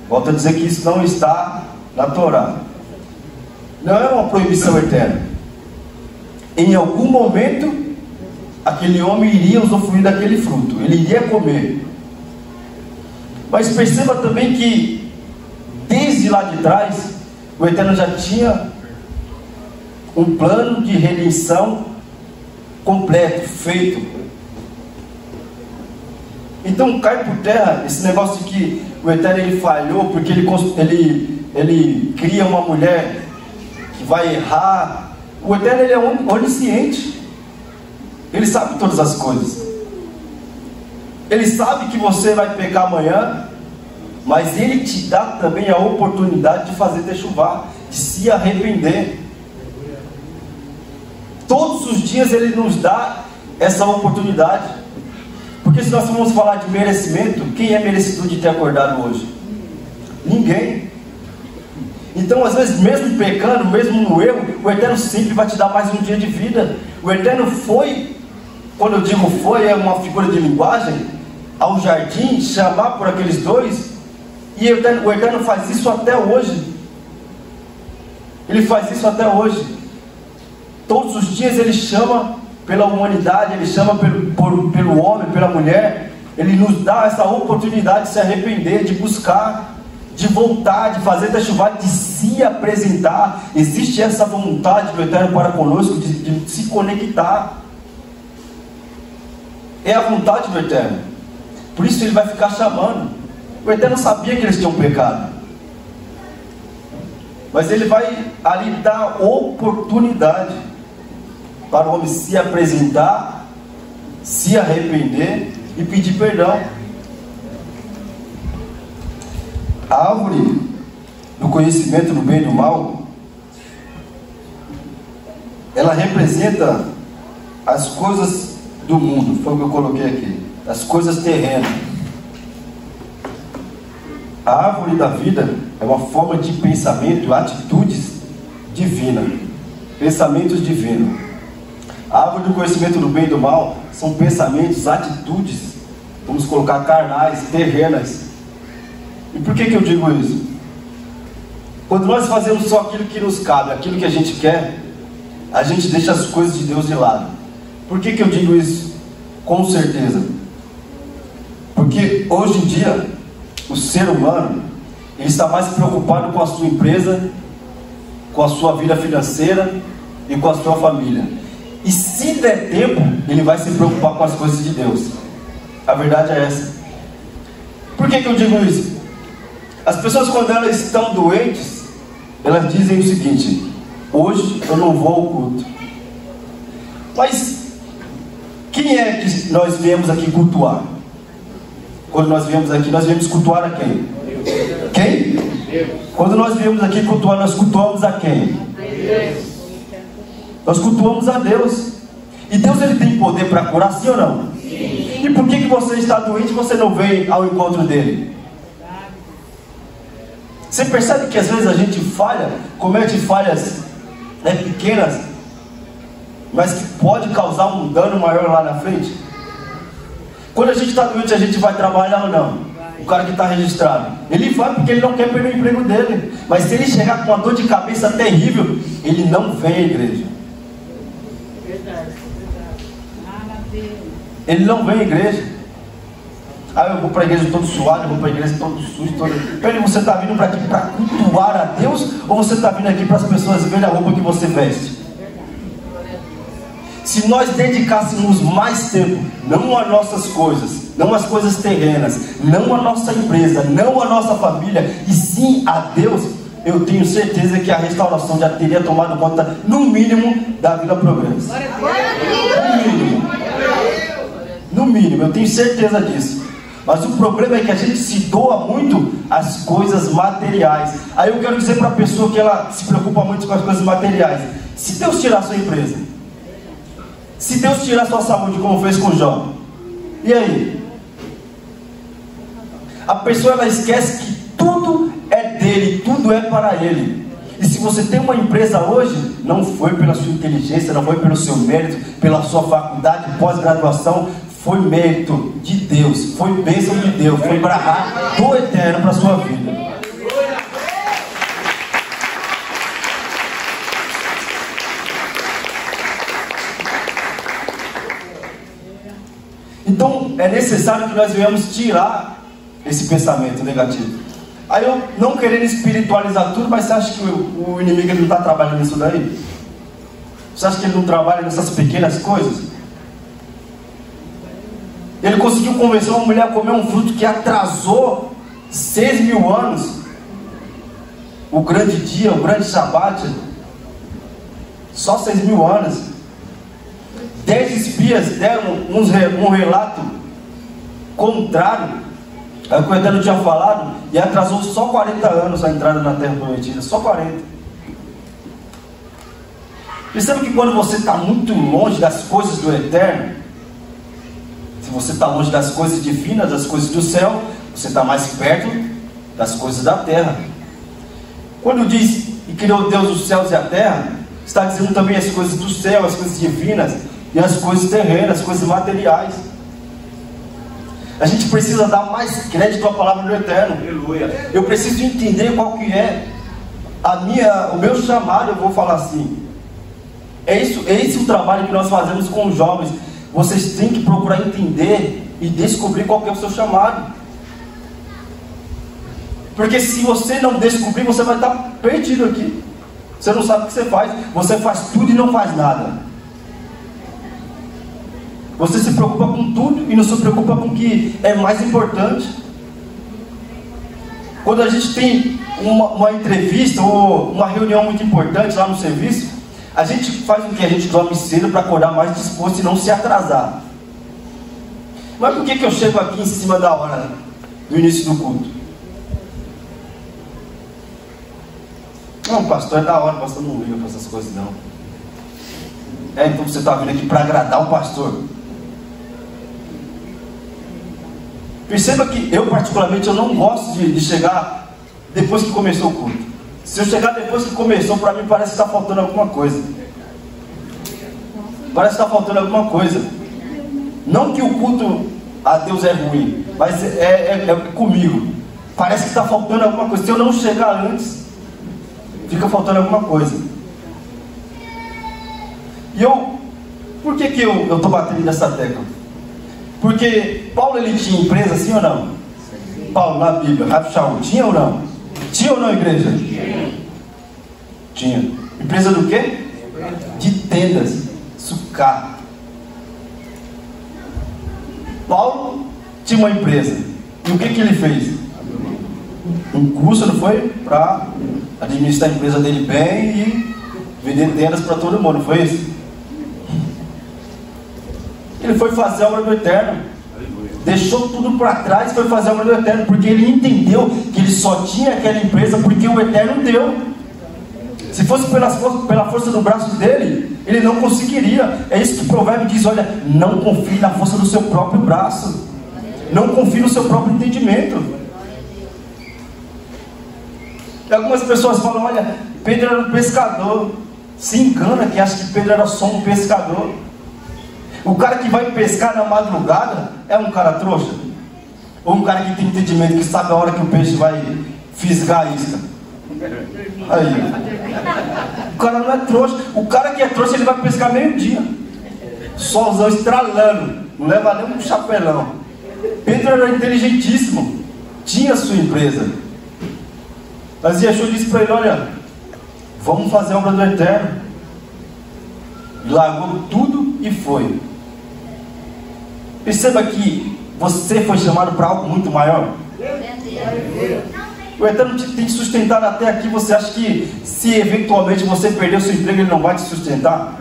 Volto a dizer que isso não está na Torá. Não é uma proibição eterna. Em algum momento, aquele homem iria usufruir daquele fruto, ele iria comer. Mas perceba também que, desde lá de trás, o Eterno já tinha um plano de redenção completo, feito. Então cai por terra esse negócio de que o Eterno ele falhou porque ele cria uma mulher que vai errar. O Eterno ele é onisciente. Ele sabe todas as coisas. Ele sabe que você vai pecar amanhã, mas Ele te dá também a oportunidade de fazer techuvar, de se arrepender. Todos os dias Ele nos dá essa oportunidade. Porque se nós formos falar de merecimento, quem é merecedor de ter acordado hoje? Ninguém. Então às vezes mesmo pecando, mesmo no erro, o Eterno sempre vai te dar mais um dia de vida. O Eterno foi, quando eu digo foi, é uma figura de linguagem, ao jardim, chamar por aqueles dois, e o Eterno faz isso até hoje. Ele faz isso até hoje. Todos os dias Ele chama pela humanidade, Ele chama pelo homem, pela mulher. Ele nos dá essa oportunidade de se arrepender, de buscar, de voltar, de fazer techuvar, de se apresentar. Existe essa vontade do Eterno para conosco, de se conectar. É a vontade do Eterno. Por isso Ele vai ficar chamando. O Eterno sabia que eles tinham pecado, mas Ele vai ali dar oportunidade para o homem se apresentar, se arrepender e pedir perdão. A árvore do conhecimento do bem e do mal, ela representa as coisas do mundo, foi o que eu coloquei aqui, as coisas terrenas. A árvore da vida é uma forma de pensamento, atitudes divinas, pensamentos divinos. A árvore do conhecimento do bem e do mal são pensamentos, atitudes, vamos colocar carnais, terrenas. E por que eu digo isso? Quando nós fazemos só aquilo que nos cabe, aquilo que a gente quer, a gente deixa as coisas de Deus de lado. Por que eu digo isso? Com certeza. Porque hoje em dia, o ser humano, ele está mais preocupado com a sua empresa, com a sua vida financeira e com a sua família. E se der tempo, ele vai se preocupar com as coisas de Deus. A verdade é essa. Por que eu digo isso? As pessoas, quando elas estão doentes, elas dizem o seguinte: hoje eu não vou ao culto. Mas quem é que nós viemos aqui cultuar? Quando nós viemos aqui, nós viemos cultuar a quem? Deus. Quem? Deus. Quando nós viemos aqui cultuar, nós cultuamos a quem? Deus. Nós cultuamos a Deus. E Deus, ele tem poder para curar, sim ou não? Sim. E por que você está doente e você não vem ao encontro dele? Você percebe que às vezes a gente falha, comete falhas pequenas, mas que pode causar um dano maior lá na frente? Quando a gente está doente, a gente vai trabalhar ou não? O cara que está registrado, ele vai porque ele não quer perder o emprego dele. Mas se ele chegar com uma dor de cabeça terrível, ele não vem à igreja. Ele não vem à igreja. Eu vou para a igreja todo suado, eu vou para a igreja todo sujo, Peraí, você está vindo para aqui para cultuar a Deus? Ou você está vindo aqui para as pessoas verem a roupa que você veste? Se nós dedicássemos mais tempo, não às nossas coisas, não às coisas terrenas, não à nossa empresa, não à nossa família, e sim a Deus, eu tenho certeza que a restauração já teria tomado conta, no mínimo, da Vila Progresso. No mínimo, eu tenho certeza disso. Mas o problema é que a gente se doa muito às coisas materiais. Aí eu quero dizer para a pessoa que ela se preocupa muito com as coisas materiais: se Deus tirar a sua empresa, se Deus tirar a sua saúde, como fez com Jó, e aí? A pessoa, ela esquece que tudo é dele, tudo é para ele. E se você tem uma empresa hoje, não foi pela sua inteligência, não foi pelo seu mérito, pela sua faculdade, pós-graduação, foi mérito de Deus, foi bênção de Deus, foi brahá do Eterno para a sua vida. Então é necessário que nós venhamos tirar esse pensamento negativo. Aí eu não querendo espiritualizar tudo, mas você acha que o inimigo ele não está trabalhando nisso daí? Você acha que ele não trabalha nessas pequenas coisas? Ele conseguiu convencer uma mulher a comer um fruto que atrasou 6.000 anos. O grande dia, o grande Shabat, só 6.000 anos. 10 espias deram um relato contrário ao que o Eterno tinha falado, e atrasou só 40 anos a entrada na Terra Prometida, só 40. Perceba que quando você está muito longe das coisas do Eterno, se você está longe das coisas divinas, das coisas do céu, você está mais perto das coisas da terra. Quando diz que criou Deus os céus e a terra, está dizendo também as coisas do céu, as coisas divinas e as coisas terrenas, as coisas materiais. A gente precisa dar mais crédito à palavra do Eterno. Aleluia. Eu preciso entender qual que é o meu chamado, eu vou falar assim. É esse o trabalho que nós fazemos com os jovens. Vocês têm que procurar entender e descobrir qual que é o seu chamado. Porque se você não descobrir, você vai estar perdido aqui. Você não sabe o que você faz. Você faz tudo e não faz nada. Você se preocupa com tudo e não se preocupa com o que é mais importante. Quando a gente tem uma entrevista ou uma reunião muito importante lá no serviço, a gente faz o que? A gente dorme cedo para acordar mais disposto e não se atrasar. Mas por que eu chego aqui em cima da hora do início do culto? Não, pastor, é da hora, o pastor não liga para essas coisas não. Então você está vindo aqui para agradar o pastor. Perceba que eu particularmente eu não gosto de chegar depois que começou o culto. Se eu chegar depois que começou, para mim parece que está faltando alguma coisa. Parece que está faltando alguma coisa. Não que o culto a Deus é ruim, mas é comigo. Parece que está faltando alguma coisa. Se eu não chegar antes, fica faltando alguma coisa. E por que eu estou batendo nessa tecla? Porque Paulo, ele tinha empresa, sim ou não? Sim. Paulo, na Bíblia, Rav Shaul, tinha ou não? Tinha ou não, igreja? Tinha. Empresa do quê? De tendas, sucá. Paulo tinha uma empresa. E o que ele fez? Um curso, não foi? Para administrar a empresa dele bem e vender tendas para todo mundo, não foi isso? Ele foi fazer a obra do Eterno. Deixou tudo para trás e foi fazer a obra do Eterno, porque ele entendeu que ele só tinha aquela empresa porque o Eterno deu. Se fosse pela força do braço dele, ele não conseguiria. É isso que o provérbio diz: olha, não confie na força do seu próprio braço, não confie no seu próprio entendimento. E algumas pessoas falam: olha, Pedro era um pescador. Se engana que acha que Pedro era só um pescador. O cara que vai pescar na madrugada é um cara trouxa? Ou um cara que tem entendimento, que sabe a hora que o peixe vai fisgar a isca? Aí, o cara não é trouxa. O cara que é trouxa, ele vai pescar meio-dia, solzão estralando, não leva nem um chapelão. Pedro era inteligentíssimo, tinha sua empresa. Mas Yeshua disse para ele: olha, vamos fazer a obra do Eterno. Largou tudo e foi. Perceba que você foi chamado para algo muito maior. O Eterno te tem sustentado até aqui. Você acha que se eventualmente você perder o seu emprego, Ele não vai te sustentar?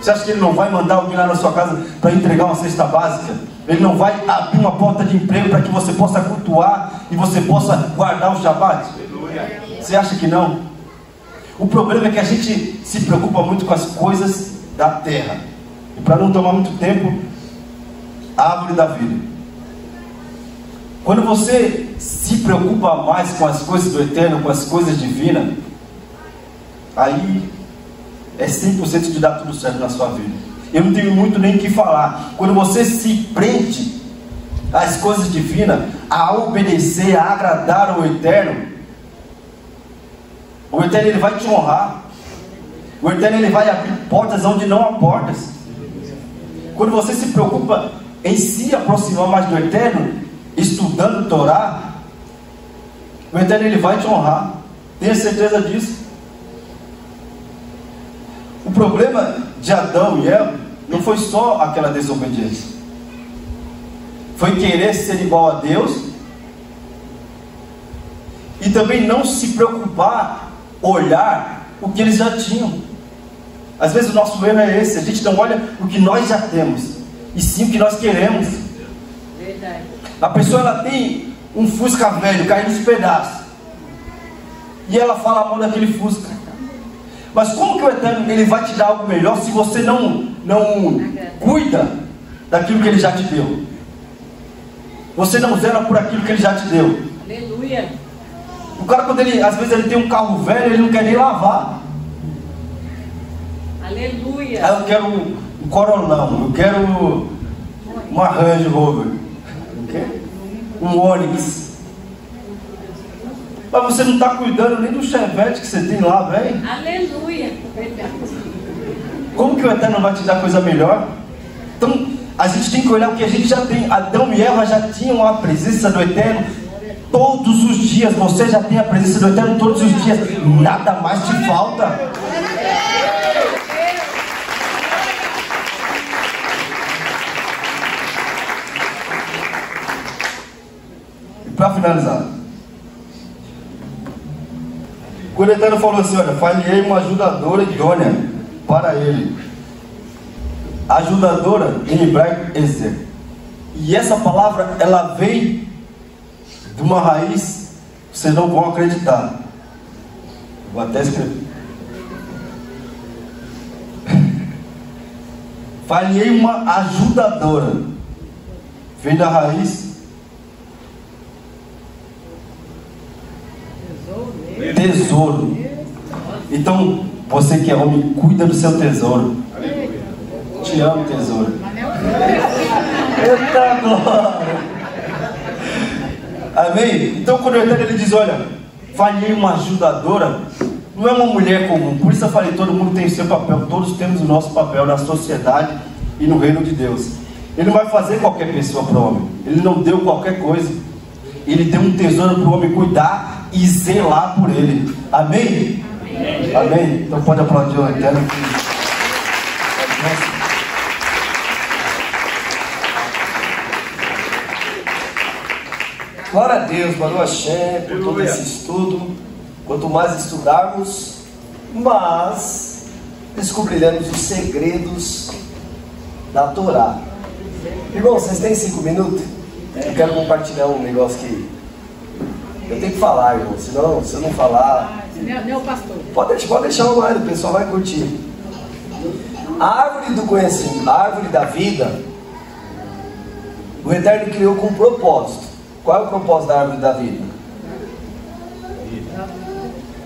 Você acha que Ele não vai mandar alguém lá na sua casa para entregar uma cesta básica? Ele não vai abrir uma porta de emprego para que você possa cultuar e você possa guardar o Shabat? Você acha que não? O problema é que a gente se preocupa muito com as coisas da terra. E para não tomar muito tempo, a árvore da vida. Quando você se preocupa mais com as coisas do Eterno, com as coisas divinas, aí é 100% de dar tudo certo na sua vida. Eu não tenho muito nem o que falar. Quando você se prende às coisas divinas, a obedecer, a agradar ao Eterno, o Eterno, Ele vai te honrar. O Eterno, Ele vai abrir portas onde não há portas. Quando você se preocupa em se aproximar mais do Eterno, estudando Torá, o Eterno, Ele vai te honrar. Tenha certeza disso. O problema de Adão e Eva não foi só aquela desobediência. foi querer ser igual a Deus, e também não se preocupar, olhar o que eles já tinham. Às vezes o nosso erro é esse, a gente não olha o que nós já temos, e sim o que nós queremos. Verdade. A pessoa, ela tem um Fusca velho, caindo nos pedaços, e ela fala mal daquele Fusca. Mas como que o Eterno, ele vai te dar algo melhor se você não cuida daquilo que ele já te deu? Você não zela por aquilo que ele já te deu. Aleluia. O cara, quando ele, às vezes ele tem um carro velho, ele não quer nem lavar. Aleluia. Eu quero um Corolão, eu quero uma Range Rover, um Onix. Mas você não está cuidando nem do Chevette que você tem lá, velho. Aleluia. Verdade. Como que o Eterno vai te dar coisa melhor? Então, a gente tem que olhar o que a gente já tem. Adão e Eva já tinham a presença do Eterno todos os dias. Você já tem a presença do Eterno todos os dias. Nada mais te falta. E para finalizar, quando o Eterno falou assim, olha, falhei uma ajudadora idônea para ele. Ajudadora em hebraico, Ezer. E essa palavra, ela vem de uma raiz, vocês não vão acreditar. Vou até escrever. Falhei uma ajudadora. Vem da raiz tesouro. Então, você que é homem, cuida do seu tesouro. Te amo, tesouro. Eita glória. Amém? Então, quando o Eterno, ele diz, olha, falhei uma ajudadora, não é uma mulher comum. Por isso eu falei, todo mundo tem o seu papel. Todos temos o nosso papel na sociedade e no reino de Deus. Ele não vai fazer qualquer pessoa para o homem. Ele não deu qualquer coisa. Ele deu um tesouro para o homem cuidar e zelar por ele. Amém? Amém? Amém? Então pode aplaudir o Eterno. Glória a Deus, Baruch Hashem, por todo esse estudo. Quanto mais estudarmos, mais descobriremos os segredos da Torá. Irmão, vocês têm 5 minutos? Eu quero compartilhar um negócio que eu tenho que falar, irmão. Senão, se eu não falar... Não, pastor. Pode deixar online, o pessoal vai curtir. A árvore do conhecimento, a árvore da vida, o Eterno criou com um propósito. Qual é o propósito da árvore da vida?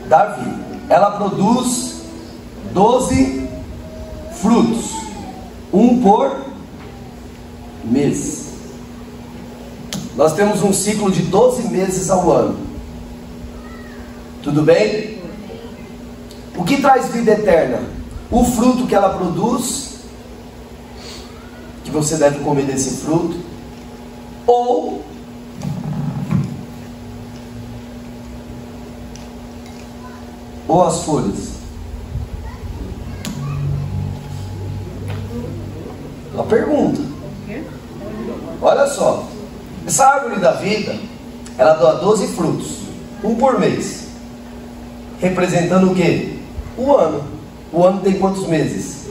Da vida. Ela produz 12 frutos, um por mês. Nós temos um ciclo de 12 meses ao ano. Tudo bem? O que traz vida eterna? O fruto que ela produz, que você deve comer desse fruto, ou as folhas. Uma pergunta. Olha só, essa árvore da vida, ela dá 12 frutos, um por mês, representando o quê? O ano. O ano tem quantos meses?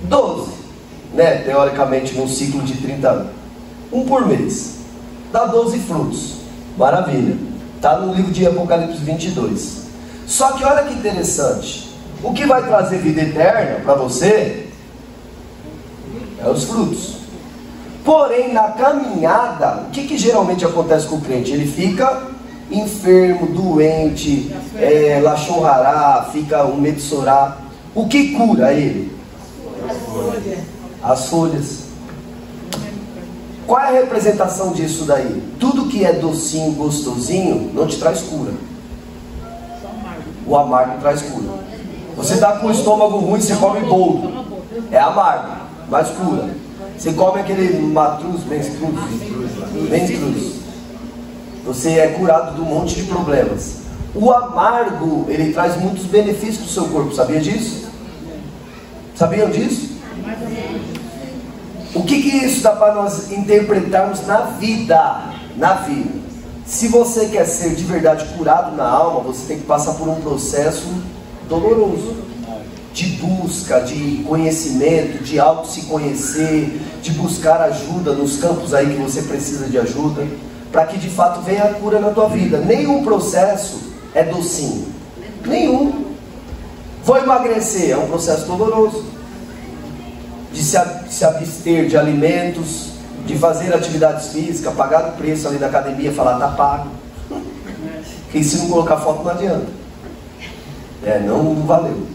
12, né? Teoricamente, num ciclo de 30 anos. Um por mês, dá 12 frutos. Maravilha. Está no livro de Apocalipse 22. Só que olha que interessante, o que vai trazer vida eterna para você é os frutos. Porém, na caminhada, o que geralmente acontece com o crente? Ele fica enfermo, doente, lachorrará, fica um metsorá. O que cura ele? As folhas. Qual é a representação disso daí? Tudo que é docinho, gostosinho, não te traz cura. O amargo traz cura. Você está com o estômago ruim, você come bolo, é amargo, mas cura. Você come aquele matruz, menstruz, você é curado de um monte de problemas. O amargo, ele traz muitos benefícios para o seu corpo, sabia disso? Sabiam disso? O que isso dá para nós interpretarmos na vida? Na vida. Se você quer ser de verdade curado na alma, você tem que passar por um processo doloroso. De busca, de conhecimento, de auto se conhecer, de buscar ajuda nos campos aí que você precisa de ajuda, para que de fato venha a cura na tua vida. Nenhum processo é docinho. Nenhum. Vou emagrecer, é um processo doloroso. De se abster de alimentos, de fazer atividades físicas, pagar o preço ali da academia, falar tá pago. Porque se não colocar foto não adianta. Não valeu.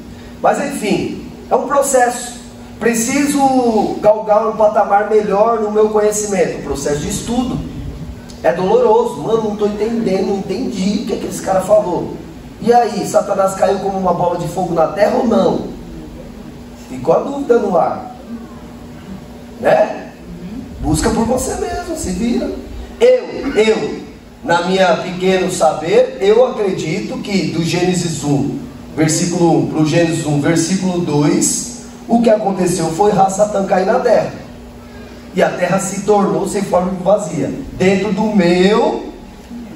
Mas enfim, é um processo. Preciso galgar um patamar melhor no meu conhecimento. Processo de estudo. É doloroso. Mano, não estou entendendo, não entendi o que esse cara falou. E aí, Satanás caiu como uma bola de fogo na terra ou não? Ficou a dúvida no ar. Né? Busca por você mesmo, se vira. Eu, na minha pequeno saber, eu acredito que do Gênesis 1, versículo 1 para o Gênesis 1, versículo 2, o que aconteceu foi Satã cair na terra. E a terra se tornou sem forma vazia, dentro do meu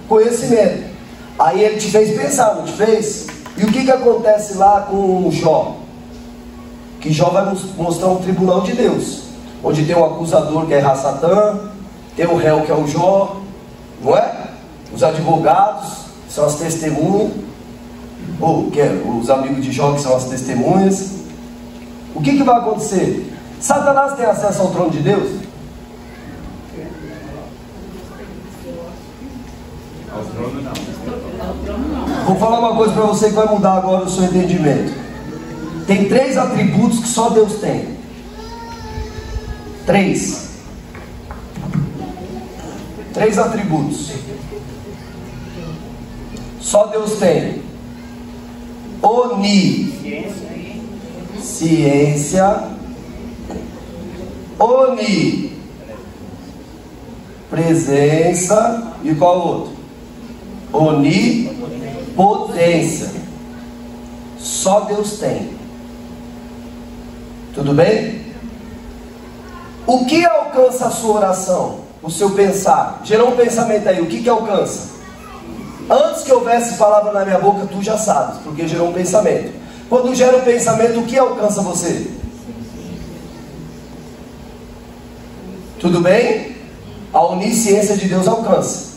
conhecimento. Aí ele te fez pensar, não te fez? E o que acontece lá com Jó? Que Jó vai nos mostrar um tribunal de Deus, onde tem um acusador que é Satã, tem o réu que é o Jó, não é? Os advogados, que são as testemunhas, ou que é os amigos de Jó, que são as testemunhas. O que vai acontecer? Satanás tem acesso ao trono de Deus? Ao trono não. Vou falar uma coisa para você que vai mudar agora o seu entendimento. Tem 3 atributos que só Deus tem. 3 atributos só Deus tem. Onisciência, onipresença e qual outro? Onipotência. Só Deus tem. Tudo bem? O que alcança a sua oração? O seu pensar? Gerou um pensamento aí, o que alcança? Antes que houvesse palavra na minha boca, tu já sabes, porque gerou um pensamento. Quando gera um pensamento, o que alcança você? Tudo bem? A onisciência de Deus alcança.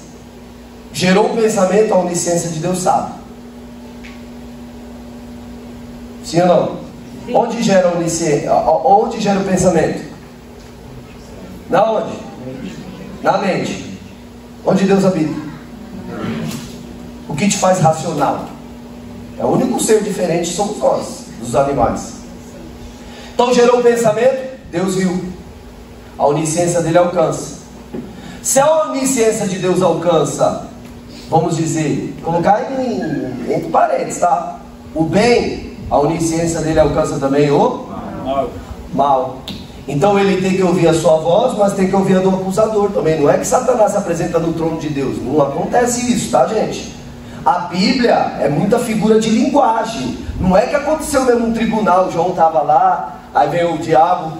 Gerou um pensamento, a onisciência de Deus sabe. Sim ou não? Sim. Onde gera a onisciência? Onde gera o pensamento? Na onde? Na mente. Onde Deus habita? O que te faz racional? É o único ser diferente, somos nós, dos animais. Então gerou um pensamento, Deus viu. A onisciência dele alcança. Se a onisciência de Deus alcança, vamos dizer, colocar entre parênteses, tá? O bem, a onisciência dele alcança também o mal. Então ele tem que ouvir a sua voz, mas tem que ouvir a do acusador também. Não é que Satanás se apresenta no trono de Deus. Não acontece isso, tá, gente? A Bíblia é muita figura de linguagem. Não é que aconteceu mesmo no tribunal. João estava lá, aí veio o diabo,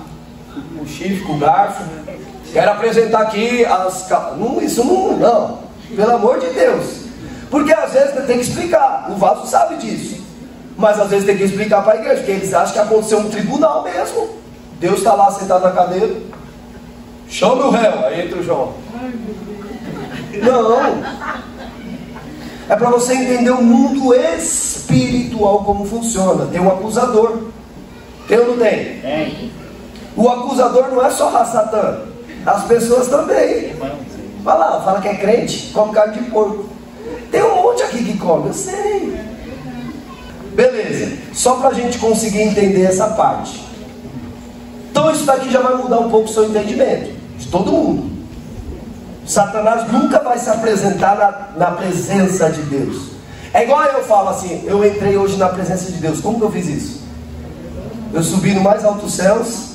o chifre, com o garfo. Quero apresentar aqui as... Não, isso não. Pelo amor de Deus. Porque às vezes tem que explicar. O vaso sabe disso. Mas às vezes tem que explicar para a igreja. Porque eles acham que aconteceu no tribunal mesmo. Deus está lá sentado na cadeira. Chama o réu. Aí entra o João. Não. É para você entender o mundo espiritual como funciona. Tem um acusador. Tem ou não tem? Tem. O acusador não é só Satã. As pessoas também. Vai lá, fala que é crente, come carne de porco. Tem um monte aqui que come, eu sei. Beleza. Só para a gente conseguir entender essa parte. Então isso daqui já vai mudar um pouco o seu entendimento. De todo mundo. Satanás nunca vai se apresentar na presença de Deus. É igual eu falo assim, eu entrei hoje na presença de Deus. Como que eu fiz isso? Eu subi no mais alto céus,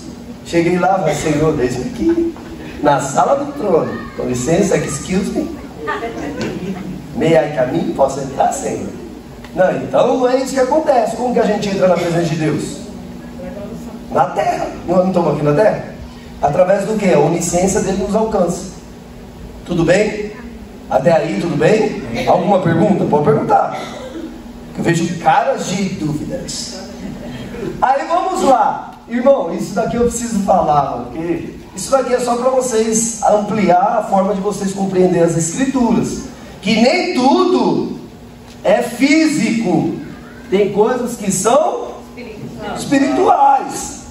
cheguei lá, mas Senhor, desde aqui, na sala do trono. Com licença, excuse me. May I come in? Posso entrar, Senhor? Não, então não é isso que acontece. Como que a gente entra na presença de Deus? Na terra. Não estamos aqui na terra? Através do que? A onisciência dele nos alcança. Tudo bem? Até aí, tudo bem? Alguma pergunta? Pode perguntar. Eu vejo caras de dúvidas. Aí vamos lá. Irmão, isso daqui eu preciso falar, porque isso daqui é só para vocês ampliar a forma de vocês compreender as escrituras. Que nem tudo é físico. Tem coisas que são espirituais.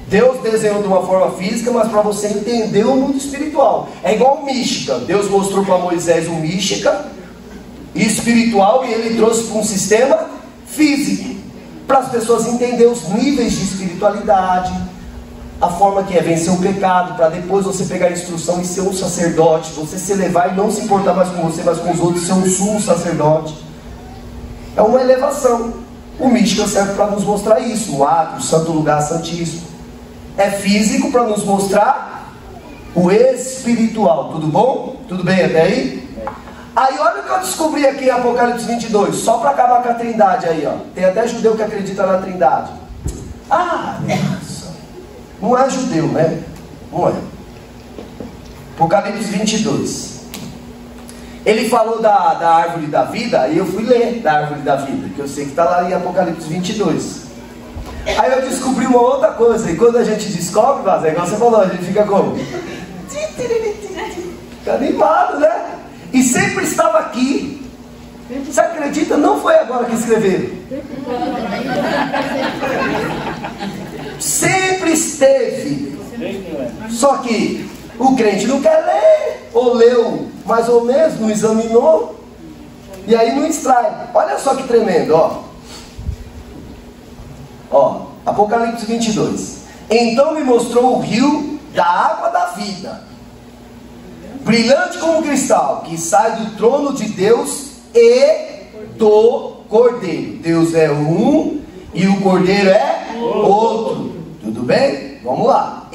Deus desenhou de uma forma física, mas para você entender o mundo espiritual. É igual mística. Deus mostrou para Moisés o mística espiritual e ele trouxe para um sistema físico. Para as pessoas entenderem os níveis de espiritualidade, a forma que é vencer o pecado, para depois você pegar a instrução e ser um sacerdote, você se elevar e não se importar mais com você, mas com os outros, ser um sumo sacerdote. É uma elevação. O mística serve para nos mostrar isso, o átrio, o santo lugar santíssimo. É físico para nos mostrar o espiritual. Tudo bom? Tudo bem até aí? Aí olha o que eu descobri aqui em Apocalipse 22, só para acabar com a trindade aí, ó. Tem até judeu que acredita na trindade. Ah, nossa. Não é judeu, né? Não é. Apocalipse 22. Ele falou da árvore da vida, e eu fui ler da árvore da vida, que eu sei que está lá em Apocalipse 22. Aí eu descobri uma outra coisa, e quando a gente descobre, mas é igual você falou, a gente fica como? Fica animado, né? E sempre estava aqui. Você acredita? Não foi agora que escreveram. Sempre esteve. Só que o crente não quer ler, ou leu mais ou menos, não examinou, e aí não extrai. Olha só que tremendo, ó, Apocalipse 22. Então me mostrou o rio da água da vida, brilhante como cristal, que sai do trono de Deus e do Cordeiro. Deus é um e o Cordeiro é outro. Tudo bem? Vamos lá.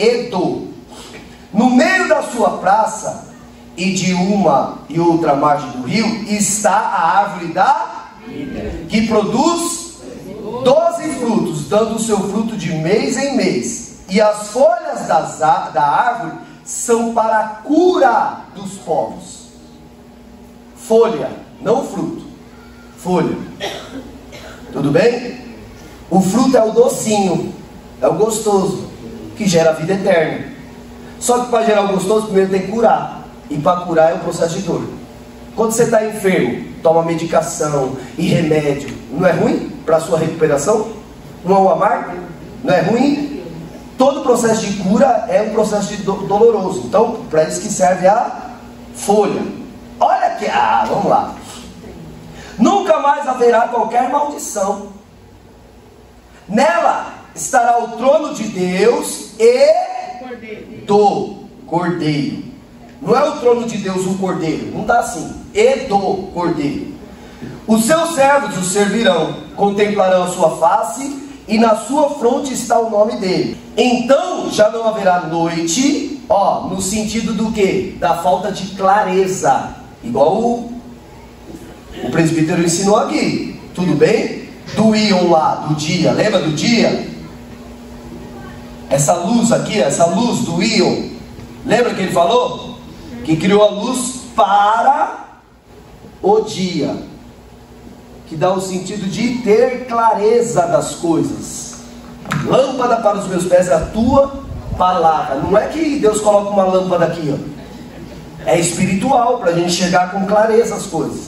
No meio da sua praça e de uma e outra margem do rio está a árvore da vida, que produz 12 frutos, dando o seu fruto de mês em mês. E as folhas da árvore são para a cura dos povos. Folha, não fruto. Folha. Tudo bem? O fruto é o docinho, é o gostoso, que gera a vida eterna. Só que para gerar o gostoso, primeiro tem que curar. E para curar é o processo de dor. Quando você está enfermo, toma medicação e remédio. Não é ruim para a sua recuperação? Não é um amargo? Não é ruim? Todo processo de cura é um processo doloroso. Então, para isso que serve a folha. Olha aqui, vamos lá. Nunca mais haverá qualquer maldição. Nela estará o trono de Deus e do Cordeiro. Não é o trono de Deus o Cordeiro, não está assim. E do Cordeiro. Os seus servos o servirão, contemplarão a sua face, e na sua fronte está o nome dele. Então já não haverá noite, no sentido do quê? Da falta de clareza. Igual o presbítero ensinou aqui. Tudo bem? Do íon lá, do dia. Lembra do dia? Essa luz aqui, essa luz do íon. Lembra que ele falou? Que criou a luz para o dia. Que dá o sentido de ter clareza das coisas. Lâmpada para os meus pés é a tua palavra. Não é que Deus coloca uma lâmpada aqui, É espiritual, para a gente chegar com clareza as coisas.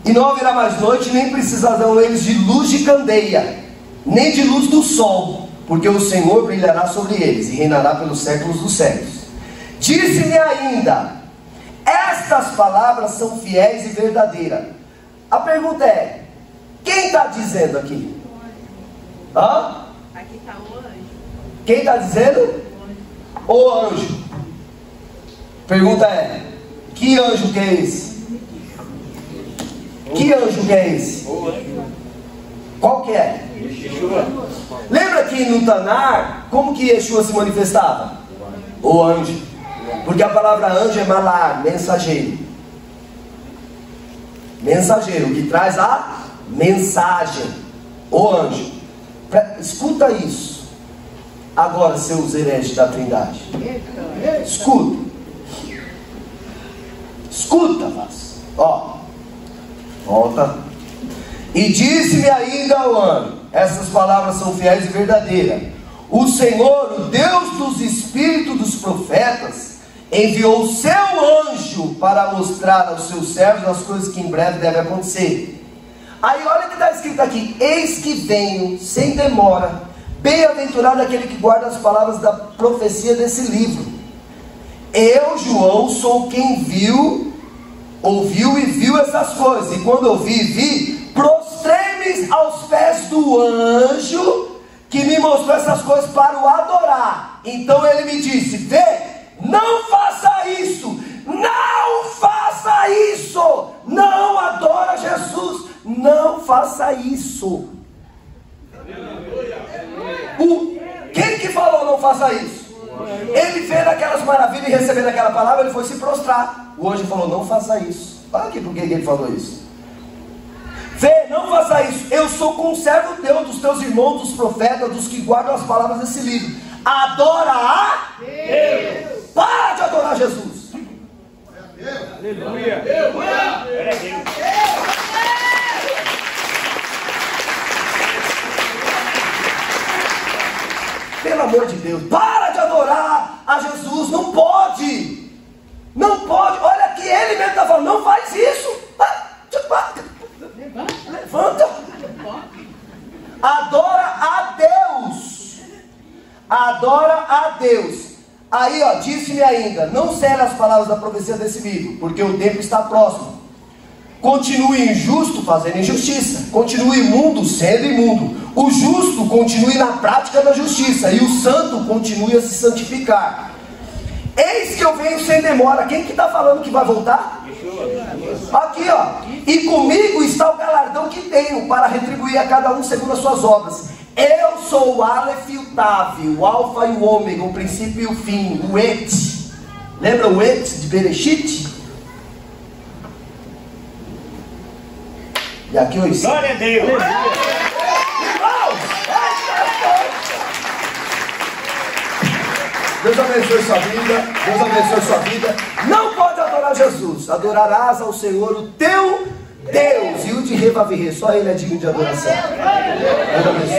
E não haverá mais noite, nem precisarão eles de luz de candeia, nem de luz do sol, porque o Senhor brilhará sobre eles e reinará pelos séculos dos séculos. Disse-me ainda: estas palavras são fiéis e verdadeiras. A pergunta é: quem está dizendo aqui? Aqui está o anjo. Quem está dizendo? O anjo. Pergunta é: que anjo que é esse? Que anjo que é esse? Qual que é? Lembra que no Tanar, como que Yeshua se manifestava? O anjo. Porque a palavra anjo é malar, mensageiro. Mensageiro, que traz a mensagem. O anjo. Escuta isso. Agora, seus hereges da Trindade, escuta. Escuta, mas, ó, volta. E disse-me ainda o anjo, essas palavras são fiéis e verdadeiras: o Senhor, o Deus dos espíritos dos profetas, enviou o seu anjo para mostrar aos seus servos as coisas que em breve devem acontecer. Aí olha o que está escrito aqui: eis que venho sem demora, bem-aventurado aquele que guarda as palavras da profecia desse livro. Eu, João, sou quem ouviu e viu essas coisas, e quando eu vi, prostrei-me aos pés do anjo que me mostrou essas coisas para o adorar. Então ele me disse: vê, não faça isso, não faça isso, não adora Jesus, não faça isso. Quem que falou não faça isso? Ele vendo aquelas maravilhas e recebendo aquela palavra, ele foi se prostrar. O anjo falou: não faça isso. Olha aqui por que ele falou isso. Vê, não faça isso. Eu sou conservo teu, dos teus irmãos, dos profetas, dos que guardam as palavras desse livro. Adora a Deus. Para de adorar Jesus. Aleluia. Pelo amor de Deus, para de adorar a Jesus. Não pode. Não pode. Olha aqui, ele mesmo está falando: não faz isso. Levanta. Adora a Deus. Adora a Deus. Aí, ó, disse-me ainda: não cele as palavras da profecia desse livro, porque o tempo está próximo. Continue injusto fazendo injustiça, continue imundo sendo imundo, o justo continue na prática da justiça, e o santo continue a se santificar. Eis que eu venho sem demora. Quem que está falando que vai voltar? Aqui, ó: e comigo está o galardão que tenho para retribuir a cada um segundo as suas obras. Eu sou o Aleph e o Tav, o Alfa e o Ômega, o princípio e o fim, o Et. Lembra o Et de Bereshit? E aqui eu ensino. Glória a Deus. Deus abençoe sua vida. Deus abençoe sua vida. Não pode adorar Jesus. Adorarás ao Senhor, o teu Deus. E o de Revavirê, só Ele é digno de adoração. Deus abençoe.